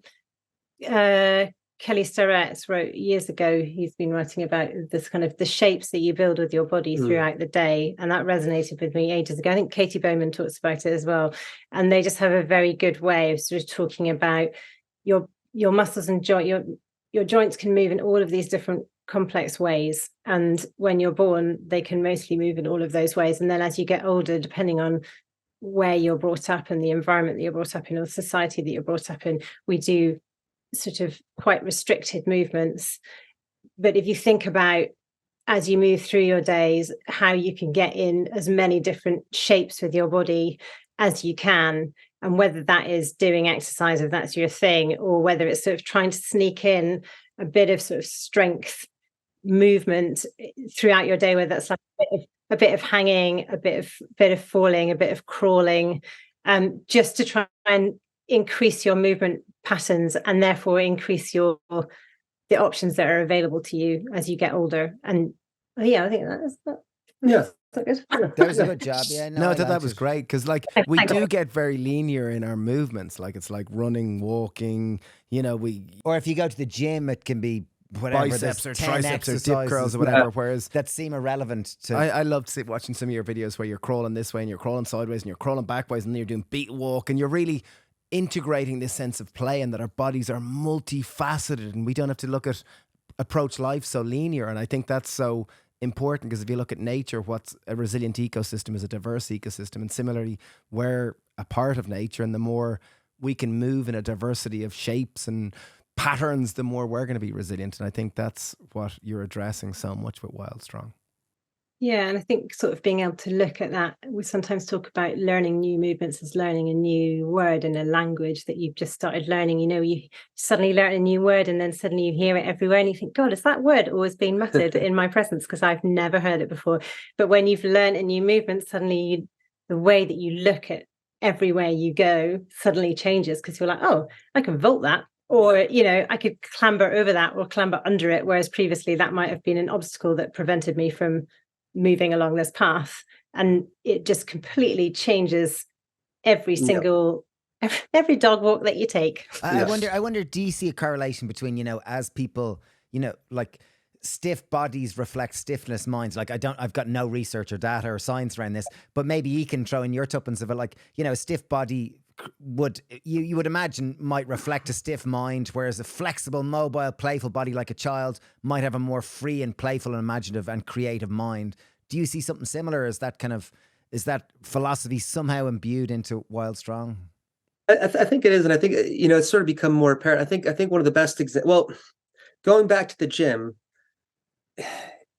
Kelly Starrett wrote years ago, he's been writing about this kind of the shapes that you build with your body throughout the day. And that resonated with me ages ago. I think Katie Bowman talks about it as well. And they just have a very good way of sort of talking about your muscles and your joints can move in all of these different complex ways. And when you're born, they can mostly move in all of those ways. And then as you get older, depending on where you're brought up and the environment that you're brought up in, or the society that you're brought up in, we do sort of quite restricted movements. But if you think about, as you move through your days, how you can get in as many different shapes with your body as you can, and whether that is doing exercise, if that's your thing, or whether it's sort of trying to sneak in a bit of sort of strength movement throughout your day, whether that's like a bit of hanging, a bit of falling, a bit of crawling, just to try and increase your movement patterns and therefore increase the options that are available to you as you get older. And yeah, I think that's that. Yeah. Good. That was a good job. Yeah, no, that was great, because like we do get very linear in our movements. Like it's like running, walking, or if you go to the gym, it can be whatever, biceps or triceps or dip curls or whatever, whereas that seem irrelevant to I love watching some of your videos where you're crawling this way and you're crawling sideways and you're crawling backwards and then you're doing beat walk, and you're really integrating this sense of play and that our bodies are multifaceted and we don't have to approach life so linear. And I think that's so important, because if you look at nature, what's a resilient ecosystem is a diverse ecosystem, and similarly we're a part of nature, and the more we can move in a diversity of shapes and patterns, the more we're going to be resilient. And I think that's what you're addressing so much with WildStrong. Yeah, and I think sort of being able to look at that, we sometimes talk about learning new movements as learning a new word in a language that you've just started learning. You suddenly learn a new word and then suddenly you hear it everywhere and you think, God, is that word always being muttered in my presence? Because I've never heard it before. But when you've learned a new movement, suddenly the way that you look at everywhere you go suddenly changes, because you're like, oh, I can vault that. Or, I could clamber over that or clamber under it. Whereas previously that might have been an obstacle that prevented me from moving along this path. And it just completely changes every single, every dog walk that you take. I wonder, do you see a correlation between, as people, like stiff bodies reflect stiffness minds? Like I've got no research or data or science around this, but maybe you can throw in your tuppence of it. Like, a stiff body you would imagine might reflect a stiff mind, whereas a flexible, mobile, playful body like a child might have a more free and playful and imaginative and creative mind. Do you see something similar? Is that philosophy somehow imbued into WildStrong? I think it is, and I think it's sort of become more apparent. I think one of the best well, going back to the gym.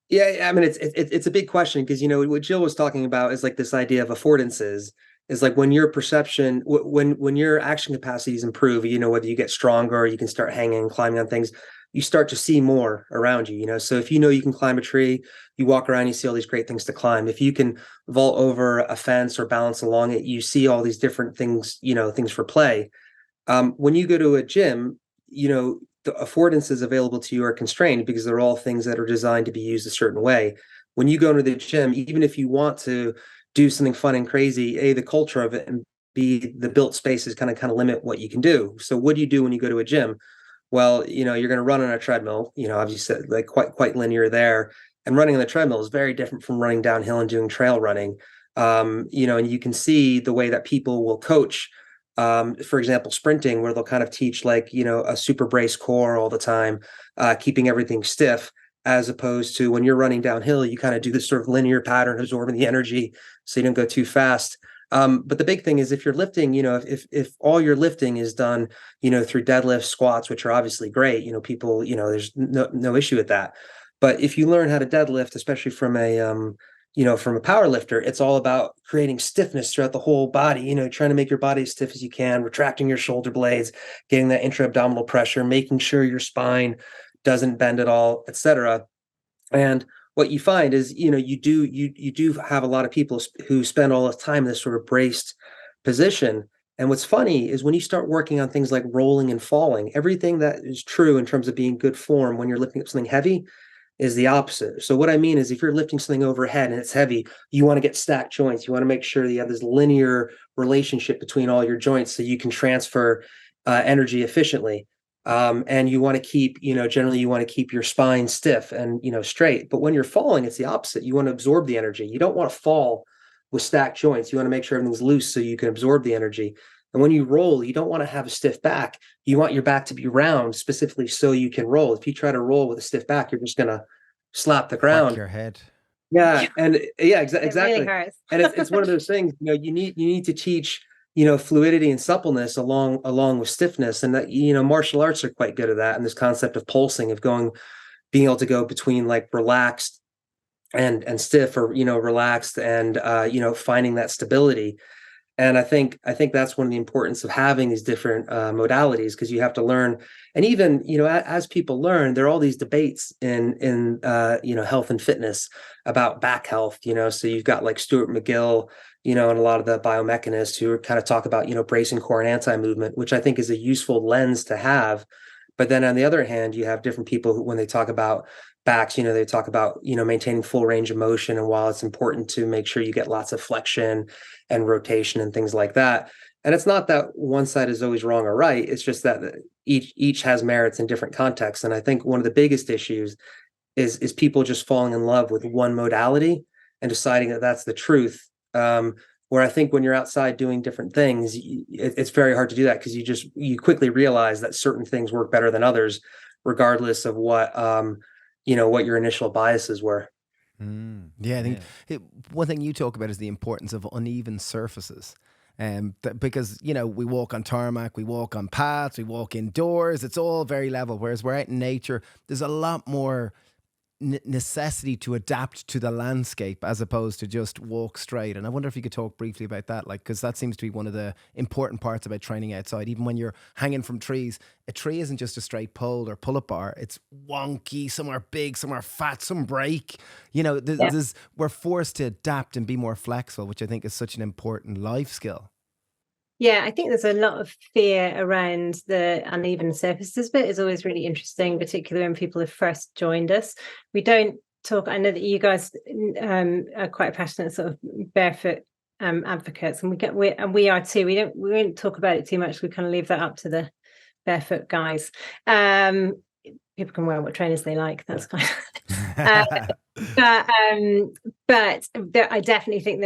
Yeah, I mean it's a big question, because what Gill was talking about is like this idea of affordances. Is like when your perception, when your action capacities improve, whether you get stronger or you can start hanging and climbing on things, you start to see more around you, So if you can climb a tree, you walk around, you see all these great things to climb. If you can vault over a fence or balance along it, you see all these different things, things for play. When you go to a gym, the affordances available to you are constrained because they're all things that are designed to be used a certain way. When you go into the gym, even if you want to do something fun and crazy, A, the culture of it, and B, the built spaces kind of limit what you can do. So what do you do when you go to a gym? Well, you're going to run on a treadmill, obviously like quite linear there. And running on the treadmill is very different from running downhill and doing trail running. And you can see the way that people will coach, for example, sprinting, where they'll kind of teach like, a super brace core all the time, keeping everything stiff, as opposed to when you're running downhill, you kind of do this sort of linear pattern, absorbing the energy so you don't go too fast. But the big thing is if you're lifting, if all your lifting is done, through deadlifts, squats, which are obviously great, people, there's no issue with that. But if you learn how to deadlift, especially from a power lifter, it's all about creating stiffness throughout the whole body, trying to make your body as stiff as you can, retracting your shoulder blades, getting that intra-abdominal pressure, making sure your spine doesn't bend at all, etc. And what you find is, you do have a lot of people who spend all this time in this sort of braced position. And what's funny is when you start working on things like rolling and falling, everything that is true in terms of being good form when you're lifting up something heavy is the opposite. So what I mean is if you're lifting something overhead and it's heavy, you want to get stacked joints. You want to make sure that you have this linear relationship between all your joints so you can transfer energy efficiently. And you want to keep, generally you want to keep your spine stiff and, straight. But when you're falling, it's the opposite. You want to absorb the energy. You don't want to fall with stacked joints. You want to make sure everything's loose so you can absorb the energy. And when you roll, you don't want to have a stiff back. You want your back to be round specifically so you can roll. If you try to roll with a stiff back, you're just going to slap the ground. Crack your head. Yeah. And yeah, exactly. It really hurts. And it's one of those things, you need to teach, fluidity and suppleness along with stiffness. And that, martial arts are quite good at that. And this concept of pulsing, of being able to go between like relaxed and stiff, or, relaxed and, finding that stability. And I think that's one of the importance of having these different modalities, because you have to learn. And even, as people learn, there are all these debates in health and fitness about back health, so you've got like Stuart McGill, and a lot of the biomechanists who kind of talk about, bracing core and anti-movement, which I think is a useful lens to have. But then on the other hand, you have different people who, when they talk about backs, they talk about, maintaining full range of motion. And while it's important to make sure you get lots of flexion and rotation and things like that, and it's not that one side is always wrong or right, it's just that each has merits in different contexts. And I think one of the biggest issues is people just falling in love with one modality and deciding that that's the truth. Where I think when you're outside doing different things, it's very hard to do that, because you quickly realize that certain things work better than others, regardless of what what your initial biases were. Yeah, I think one thing you talk about is the importance of uneven surfaces. Because, we walk on tarmac, we walk on paths, we walk indoors, it's all very level. Whereas we're out in nature, there's a lot more necessity to adapt to the landscape as opposed to just walk straight. And I wonder if you could talk briefly about that, like, because that seems to be one of the important parts about training outside. Even when you're hanging from trees, a tree isn't just a straight pole or pull-up bar. It's wonky, some are big, some are fat, some break. We're forced to adapt and be more flexible, which I think is such an important life skill. Yeah, I think there's a lot of fear around the uneven surfaces bit. Is always really interesting, particularly when people have first joined us. We don't talk, I know that you guys are quite passionate sort of barefoot advocates, and we are too. We won't talk about it too much. We kind of leave that up to the barefoot guys. People can wear what trainers they like. That's fine. But I definitely think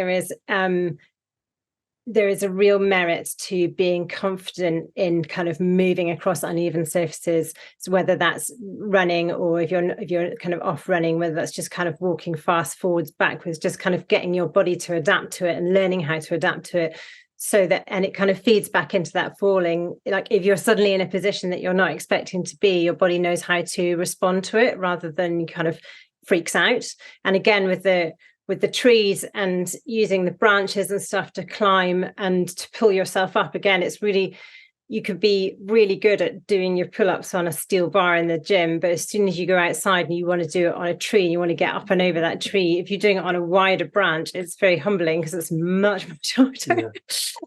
there is a real merit to being confident in kind of moving across uneven surfaces. So whether that's running, or if you're kind of off running, whether that's just kind of walking fast, forwards, backwards, just kind of getting your body to adapt to it and learning how to adapt to it, so that, and it kind of feeds back into that falling. Like if you're suddenly in a position that you're not expecting to be, your body knows how to respond to it rather than kind of freaks out. And again, with the trees and using the branches and stuff to climb and to pull yourself up, again, it's really, you could be really good at doing your pull-ups on a steel bar in the gym, but as soon as you go outside and you want to do it on a tree, you want to get up and over that tree, if you're doing it on a wider branch, it's very humbling because it's much shorter.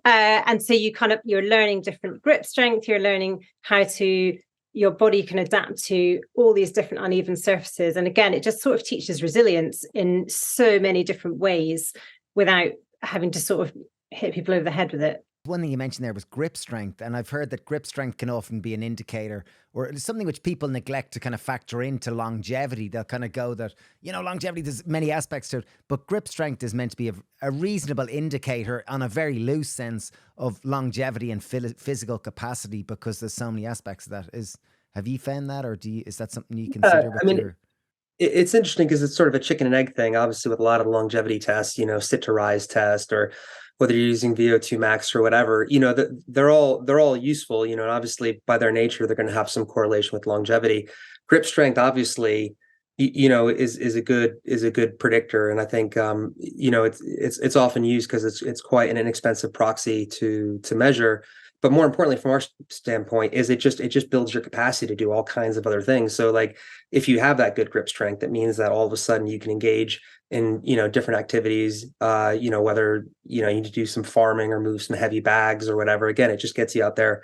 And so you're learning different grip strength, you're learning how to, your body can adapt to all these different uneven surfaces. And again, it just sort of teaches resilience in so many different ways without having to sort of hit people over the head with it. One thing you mentioned there was grip strength, and I've heard that grip strength can often be an indicator or something which people neglect to kind of factor into longevity. They'll kind of go that, longevity, there's many aspects to it, but grip strength is meant to be a reasonable indicator on a very loose sense of longevity and physical capacity, because there's so many aspects of that. Have you found that, or is that something you consider? It's interesting because it's sort of a chicken and egg thing, obviously, with a lot of longevity tests, sit to rise test, or whether you're using VO2 max or whatever, they're all useful, and obviously by their nature, they're going to have some correlation with longevity. Grip strength, obviously, is a good predictor. And I think, it's often used because it's quite an inexpensive proxy to measure. But more importantly, from our standpoint, is it just builds your capacity to do all kinds of other things. So like if you have that good grip strength, it means that all of a sudden you can engage in, different activities, whether, you need to do some farming or move some heavy bags or whatever. Again, it just gets you out there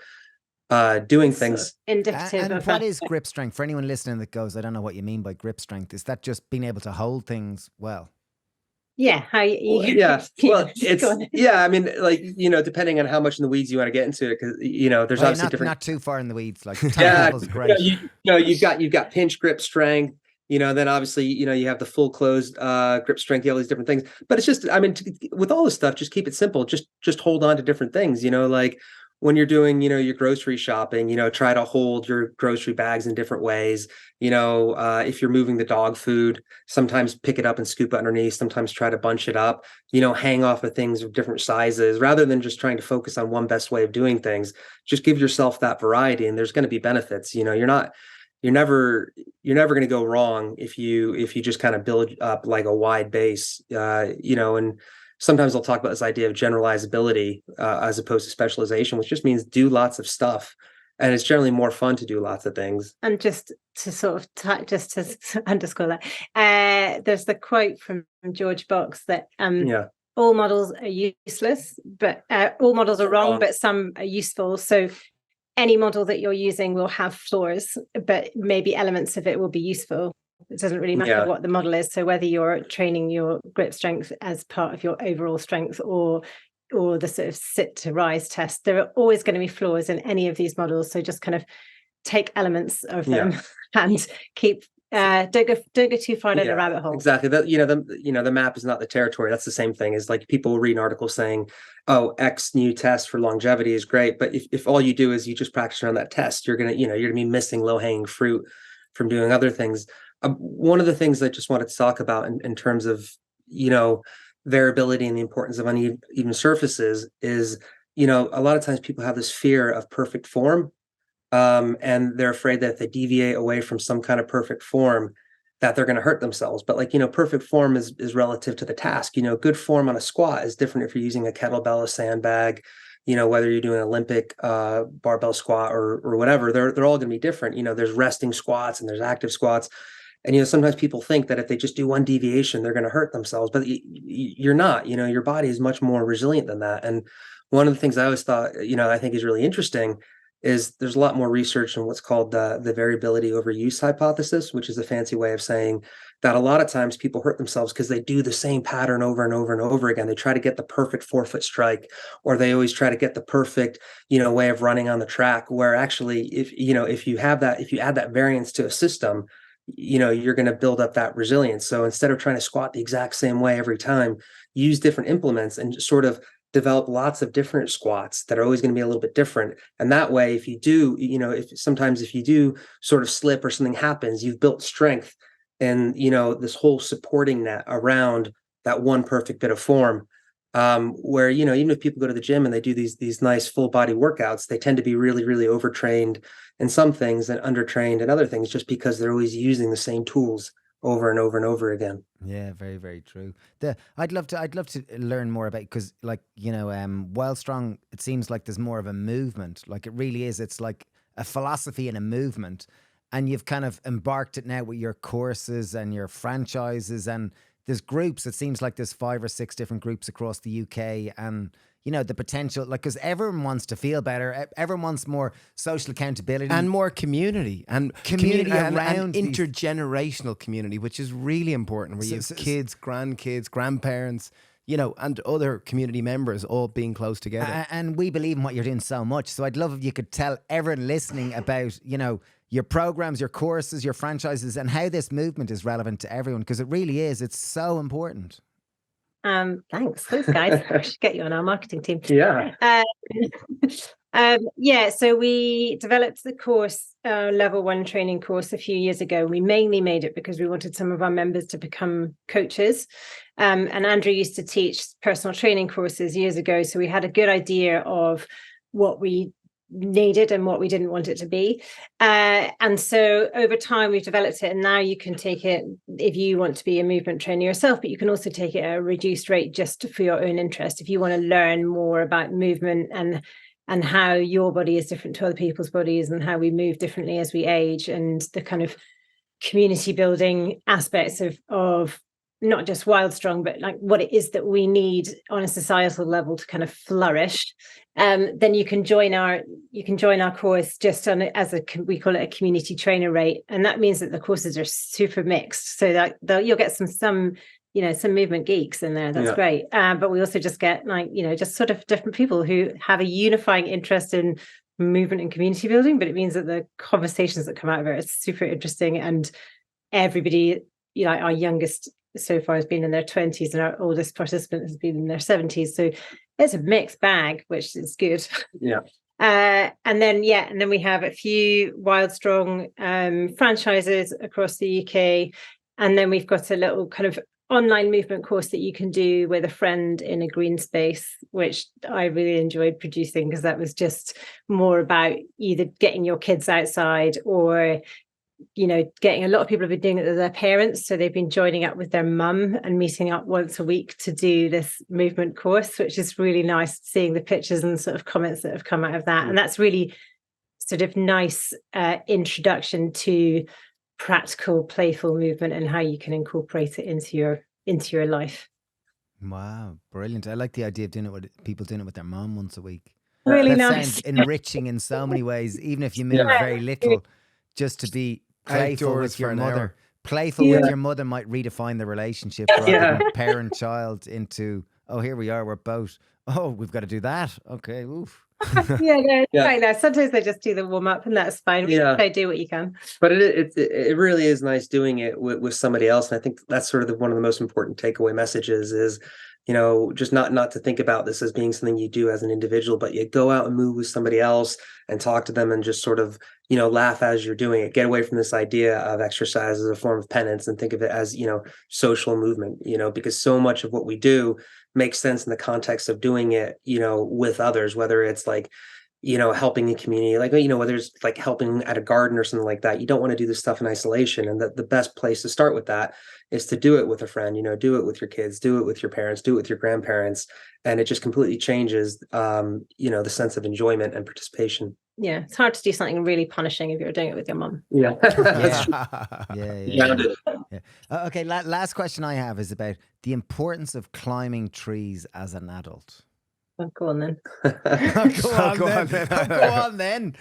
doing things. Indicative. And what is grip strength? For anyone listening that goes, I don't know what you mean by grip strength. Is that just being able to hold things well? Yeah. I mean, like, depending on how much in the weeds you want to get into it, because, there's obviously different. Not too far in the weeds. Like, great. You've got pinch grip strength, then obviously, you have the full closed grip strength, you have all these different things. But it's just, I mean, with all this stuff, just keep it simple. Just hold on to different things, like when you're doing, your grocery shopping, try to hold your grocery bags in different ways. If you're moving the dog food, sometimes pick it up and scoop it underneath, sometimes try to bunch it up, hang off of things of different sizes, rather than just trying to focus on one best way of doing things. Just give yourself that variety, and there's going to be benefits. You're never going to go wrong if you just kind of build up like a wide base, and sometimes I'll talk about this idea of generalizability as opposed to specialization, which just means do lots of stuff. And it's generally more fun to do lots of things. And just to sort of just to underscore that, there's the quote from George Box that all models are useless, but all models are wrong, but some are useful. So any model that you're using will have flaws, but maybe elements of it will be useful. It doesn't really matter what the model is. So whether you're training your grip strength as part of your overall strength or the sort of sit to rise test, there are always going to be flaws in any of these models. So just kind of take elements of them and keep don't go too far down a rabbit hole. Exactly. That the map is not the territory. That's the same thing as like people will read an article saying, oh, X new test for longevity is great. But if all you do is you just practice around that test, you're gonna be missing low-hanging fruit from doing other things. One of the things I just wanted to talk about in terms of, variability and the importance of uneven surfaces is, a lot of times people have this fear of perfect form. And they're afraid that if they deviate away from some kind of perfect form, that they're going to hurt themselves. But perfect form is relative to the task. Good form on a squat is different if you're using a kettlebell, a sandbag, whether you're doing an Olympic barbell squat or whatever, they're all going to be different. There's resting squats and there's active squats. And, sometimes people think that if they just do one deviation, they're going to hurt themselves, but you're not. Your body is much more resilient than that. And one of the things I always thought, I think is really interesting is there's a lot more research on what's called the variability over use hypothesis, which is a fancy way of saying that a lot of times people hurt themselves because they do the same pattern over and over and over again. They try to get the perfect forefoot strike, or they always try to get the perfect, way of running on the track, where actually, if you add that variance to a system, you're going to build up that resilience. So instead of trying to squat the exact same way every time, use different implements and just sort of develop lots of different squats that are always going to be a little bit different. And that way, if you do, if you do sort of slip or something happens, you've built strength and, this whole supporting net around that one perfect bit of form. Where, even if people go to the gym and they do these nice full body workouts, they tend to be really, really overtrained in some things and undertrained in other things, just because they're always using the same tools over and over and over again. Yeah, very, very true. I'd love to learn more about, because WildStrong, it seems like there's more of a movement. Like it really is. It's like a philosophy and a movement, and you've kind of embarked it now with your courses and your franchises, and there's groups. It seems like there's 5 or 6 different groups across the UK, and the potential, like, because everyone wants to feel better, everyone wants more social accountability and more community and around intergenerational community, which is really important. Where you have kids, grandkids, grandparents, and other community members all being close together. And we believe in what you're doing so much. So I'd love if you could tell everyone listening about, your programs, your courses, your franchises, and how this movement is relevant to everyone, because it really is. It's so important. Thanks guys. I should get you on our marketing team. Yeah. So we developed the course, level 1 training course a few years ago. We mainly made it because we wanted some of our members to become coaches. And Andrew used to teach personal training courses years ago. So we had a good idea of what we needed and what we didn't want it to be. And so over time, we've developed it. And now you can take it if you want to be a movement trainer yourself, but you can also take it at a reduced rate just for your own interest. If you want to learn more about movement and how your body is different to other people's bodies and how we move differently as we age, and the kind of community building aspects of not just WildStrong, but like what it is that we need on a societal level to kind of flourish, then you can join our course just on we call it a community trainer rate, and that means that the courses are super mixed, so that you'll get some movement geeks in there. That's great. But we also just get just sort of different people who have a unifying interest in movement and community building, but it means that the conversations that come out of it are super interesting, and everybody, our youngest so far has been in their 20s and our oldest participant has been in their 70s. So it's a mixed bag, which is good. Yeah. And then we have a few WildStrong franchises across the UK. And then we've got a little kind of online movement course that you can do with a friend in a green space, which I really enjoyed producing, because that was just more about either getting your kids outside or getting a lot of people have been doing it with their parents. So they've been joining up with their mum and meeting up once a week to do this movement course, which is really nice seeing the pictures and sort of comments that have come out of that. And that's really sort of nice introduction to practical, playful movement and how you can incorporate it into your life. Wow, brilliant. I like the idea of people doing it with their mom once a week. Really that nice. Sounds enriching in so many ways, even if you move very little, just to be playful outdoors with your for an mother. hour. Playful with your mother might redefine the relationship rather than parent-child into, here we are, we're both, we've got to do that. Okay, oof. Right now. Sometimes they just do the warm-up and that's fine. Okay, do what you can. But it really is nice doing it with somebody else. And I think that's sort of one of the most important takeaway messages is, just not to think about this as being something you do as an individual, but you go out and move with somebody else and talk to them and just sort of, laugh as you're doing it. Get away from this idea of exercise as a form of penance and think of it as, social movement, because so much of what we do makes sense in the context of doing it, with others, whether it's like, helping a community, like, whether it's like helping at a garden or something like that. You don't want to do this stuff in isolation. And the best place to start with that is to do it with a friend, do it with your kids, do it with your parents, do it with your grandparents. And it just completely changes, the sense of enjoyment and participation. Yeah, it's hard to do something really punishing if you're doing it with your mum. Yeah. Okay, last question I have is about the importance of climbing trees as an adult. Go on then. Go on then.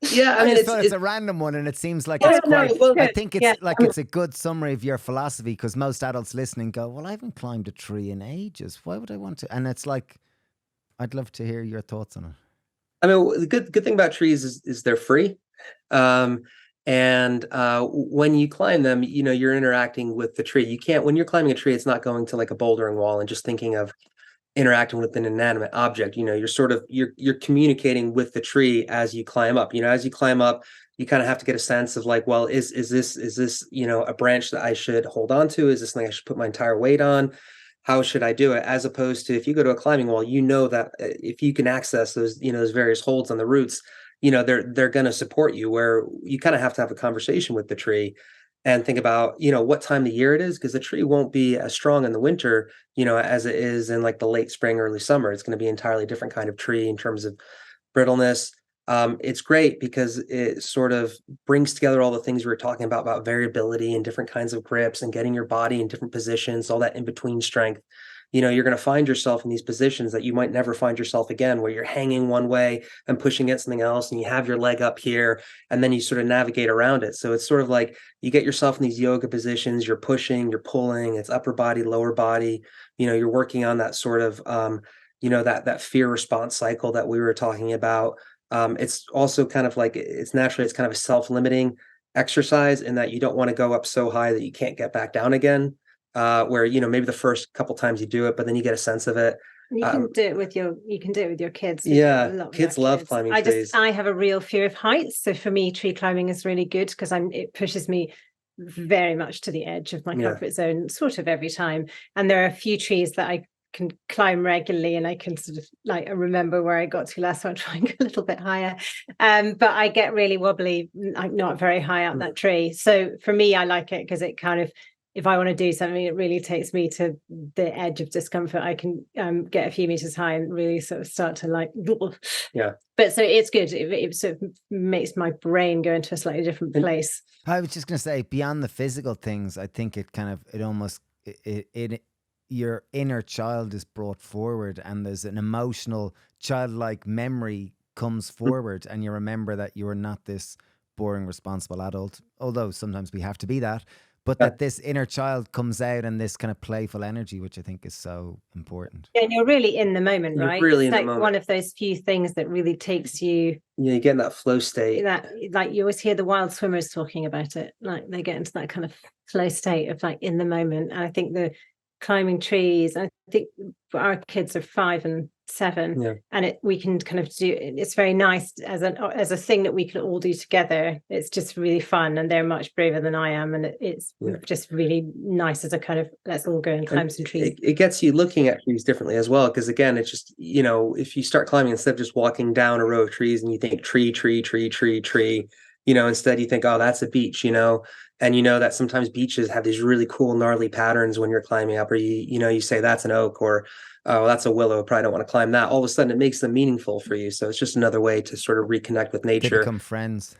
Yeah, I mean, it's a random one, and it seems like it's quite. I think it's it's a good summary of your philosophy, because most adults listening go, "Well, I haven't climbed a tree in ages. Why would I want to?" And it's like, I'd love to hear your thoughts on it. I mean, the good thing about trees is they're free, and when you climb them, you're interacting with the tree. You can't, when you're climbing a tree, it's not going to like a bouldering wall and just thinking of interacting with an inanimate object. You're sort of you're communicating with the tree as you climb up. As you climb up, you kind of have to get a sense of like, well, is this a branch that I should hold on to? Is this something I should put my entire weight on? How should I do it? As opposed to if you go to a climbing wall, that if you can access those those various holds on the roots, they're going to support you, where you kind of have to have a conversation with the tree and think about, what time of year it is, because the tree won't be as strong in the winter, as it is in like the late spring, early summer. It's going to be an entirely different kind of tree in terms of brittleness. It's great because it sort of brings together all the things we were talking about variability and different kinds of grips and getting your body in different positions, all that in-between strength. you're going to find yourself in these positions that you might never find yourself again, where you're hanging one way and pushing at something else, and you have your leg up here, and then you sort of navigate around it. So it's sort of like you get yourself in these yoga positions, you're pushing, you're pulling, it's upper body, lower body, you're working on that sort of, that fear response cycle that we were talking about. It's also kind of like, it's kind of a self-limiting exercise in that you don't want to go up so high that you can't get back down again. Where maybe the first couple times you do it, but then you get a sense of it. You can do it with your kids. Yeah, kids love climbing trees. I have a real fear of heights, so for me, tree climbing is really good because it pushes me very much to the edge of my comfort zone, sort of every time. And there are a few trees that I can climb regularly, and I can sort of like remember where I got to last, so I'm trying a little bit higher. But I get really wobbly, like not very high up that tree. So for me, I like it because it kind of, if I want to do something, it really takes me to the edge of discomfort. I can get a few meters high and really sort of start to like, yeah. But so it's good. It sort of makes my brain go into a slightly different place. I was just going to say, beyond the physical things, I think your inner child is brought forward, and there's an emotional childlike memory comes forward, and you remember that you are not this boring, responsible adult, although sometimes we have to be that. But that this inner child comes out in this kind of playful energy, which I think is so important. Yeah, and you're really in the moment, right? You're really it's in like the moment. One of those few things that really takes you. Yeah, you get in that flow state. That, like, you always hear the wild swimmers talking about it. Like they get into that kind of flow state of like in the moment. And I think the climbing trees, I think our kids are 5 and 7, and we can kind of do. It's very nice as a thing that we can all do together. It's just really fun, and they're much braver than I am, and it's just really nice as a kind of let's all go and climb some trees. It gets you looking at trees differently as well, because again, it's just if you start climbing, instead of just walking down a row of trees and you think tree, instead you think, oh, that's a beach, and that sometimes beaches have these really cool gnarly patterns when you're climbing up, or you say that's an oak, or oh, that's a willow, probably don't want to climb that. All of a sudden it makes them meaningful for you. So it's just another way to sort of reconnect with nature. They become friends.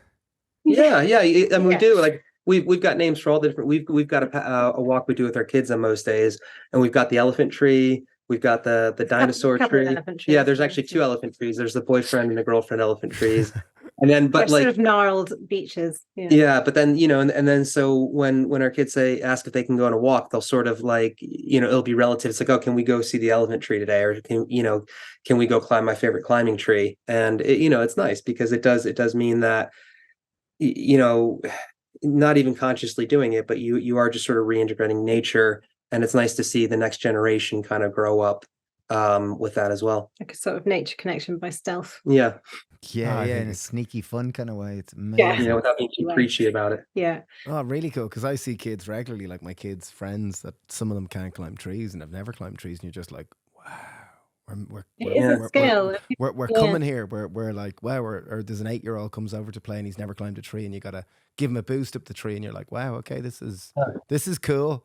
Yeah. And we do, like, we've got names for all the different, we've got a walk we do with our kids on most days, and we've got the elephant tree, we've got the dinosaur tree. Yeah, there's actually 2 elephant trees. There's the boyfriend and the girlfriend elephant trees. And then, but they're like sort of gnarled beaches. But then, and then so when our kids ask if they can go on a walk, they'll sort of like, it'll be relative. It's like, oh, can we go see the elephant tree today? Or can we go climb my favorite climbing tree? And it's nice because it does mean that, not even consciously doing it, but you are just sort of reintegrating nature. And it's nice to see the next generation kind of grow up with that as well. Like a sort of nature connection by stealth. Yeah. Yeah, in a sneaky fun kind of way. It's amazing. Yeah, without being too preachy about it. Yeah. Oh, really cool. Because I see kids regularly, like my kids' friends, that some of them can't climb trees and have never climbed trees, and you're just like, wow, we're coming here. We're like, wow, or there's an 8-year-old comes over to play and he's never climbed a tree, and you gotta give him a boost up the tree, and you're like, wow, okay, this is cool.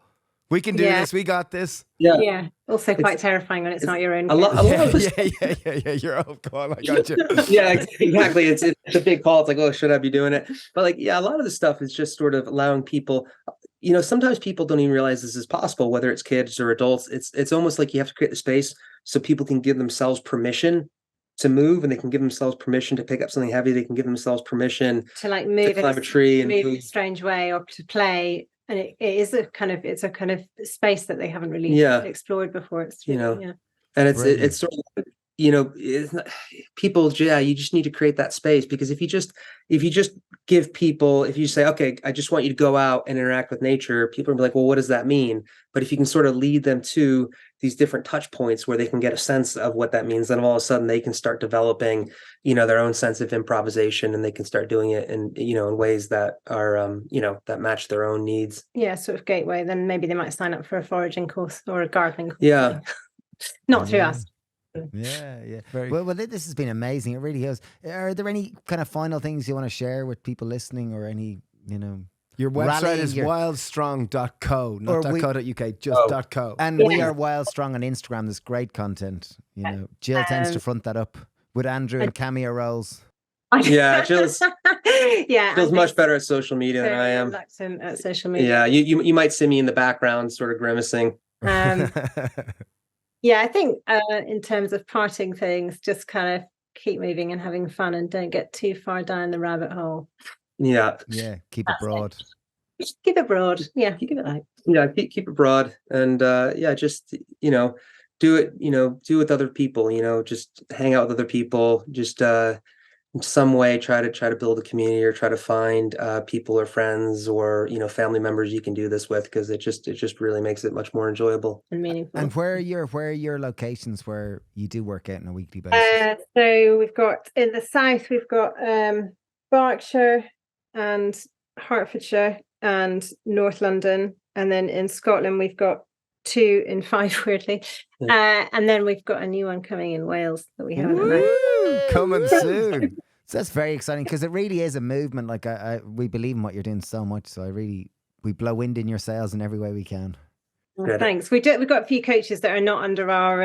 We can do this. We got this. Yeah. Also quite terrifying when it's not your own. Yeah. You're go on, I got you. Yeah, exactly. It's a big call. It's like, oh, should I be doing it? But like, a lot of the stuff is just sort of allowing people. Sometimes people don't even realize this is possible, whether it's kids or adults. It's almost like you have to create the space so people can give themselves permission to move, and they can give themselves permission to pick up something heavy. They can give themselves permission to like move, to climb a tree and move in a strange way, or to play. And it is a kind of space that they haven't really explored before. It's really, and it's sort of, it's not, people, you just need to create that space, because if you just give people, if you say, okay, I just want you to go out and interact with nature, people will be like, well, what does that mean? But if you can sort of lead them to these different touch points where they can get a sense of what that means, then all of a sudden they can start developing, their own sense of improvisation, and they can start doing it in ways that are, that match their own needs. Yeah, sort of gateway. Then maybe they might sign up for a foraging course or a gardening course. Yeah. Not through us. Yeah. Well, this has been amazing. It really has. Are there any kind of final things you want to share with people listening, or any, Your website is wildstrong.co, not .co.uk, just .co. And we are WildStrong on Instagram. There's great content. Jill tends to front that up with Andrew and cameo roles. Yeah, Jill's much better at social media than I am. At social media. Yeah, you might see me in the background, sort of grimacing. Yeah, I think in terms of parting things, just kind of keep moving and having fun, and don't get too far down the rabbit hole. Yeah. Yeah, keep it broad. Keep it broad. Yeah, keep it light. Yeah, keep it broad, and just do it. Do it with other people. Just hang out with other people. Just in some way try to build a community, or try to find people or friends or family members you can do this with, because it just really makes it much more enjoyable and meaningful. And where are your locations where you do work out on a weekly basis? So we've got in the south, we've got Berkshire and Hertfordshire and North London, and then in Scotland we've got 2 in 5, weirdly, and then we've got a new one coming in Wales that we haven't announced. Coming soon. So that's very exciting, because it really is a movement. Like we believe in what you're doing so much. So we blow wind in your sails in every way we can. Well, thanks. We've got a few coaches that are not under our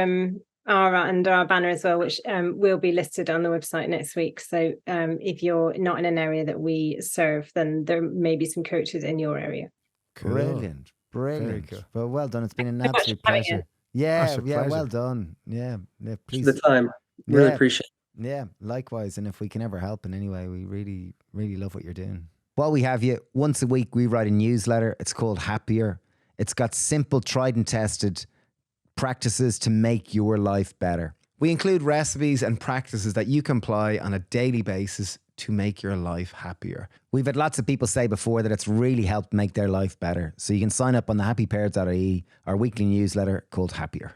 under our banner as well, which will be listed on the website next week. So if you're not in an area that we serve, then there may be some coaches in your area. Cool. Brilliant. Cool. Well, well done. It's been an absolute pleasure. Yeah, well done. Yeah, please. The time. Really appreciate it. Yeah, likewise. And if we can ever help in any way, we really, really love what you're doing. While we have you, once a week we write a newsletter. It's called Happier. It's got simple, tried and tested practices to make your life better. We include recipes and practices that you can apply on a daily basis to make your life happier. We've had lots of people say before that it's really helped make their life better. So you can sign up on the happypear.ie, our weekly newsletter called Happier.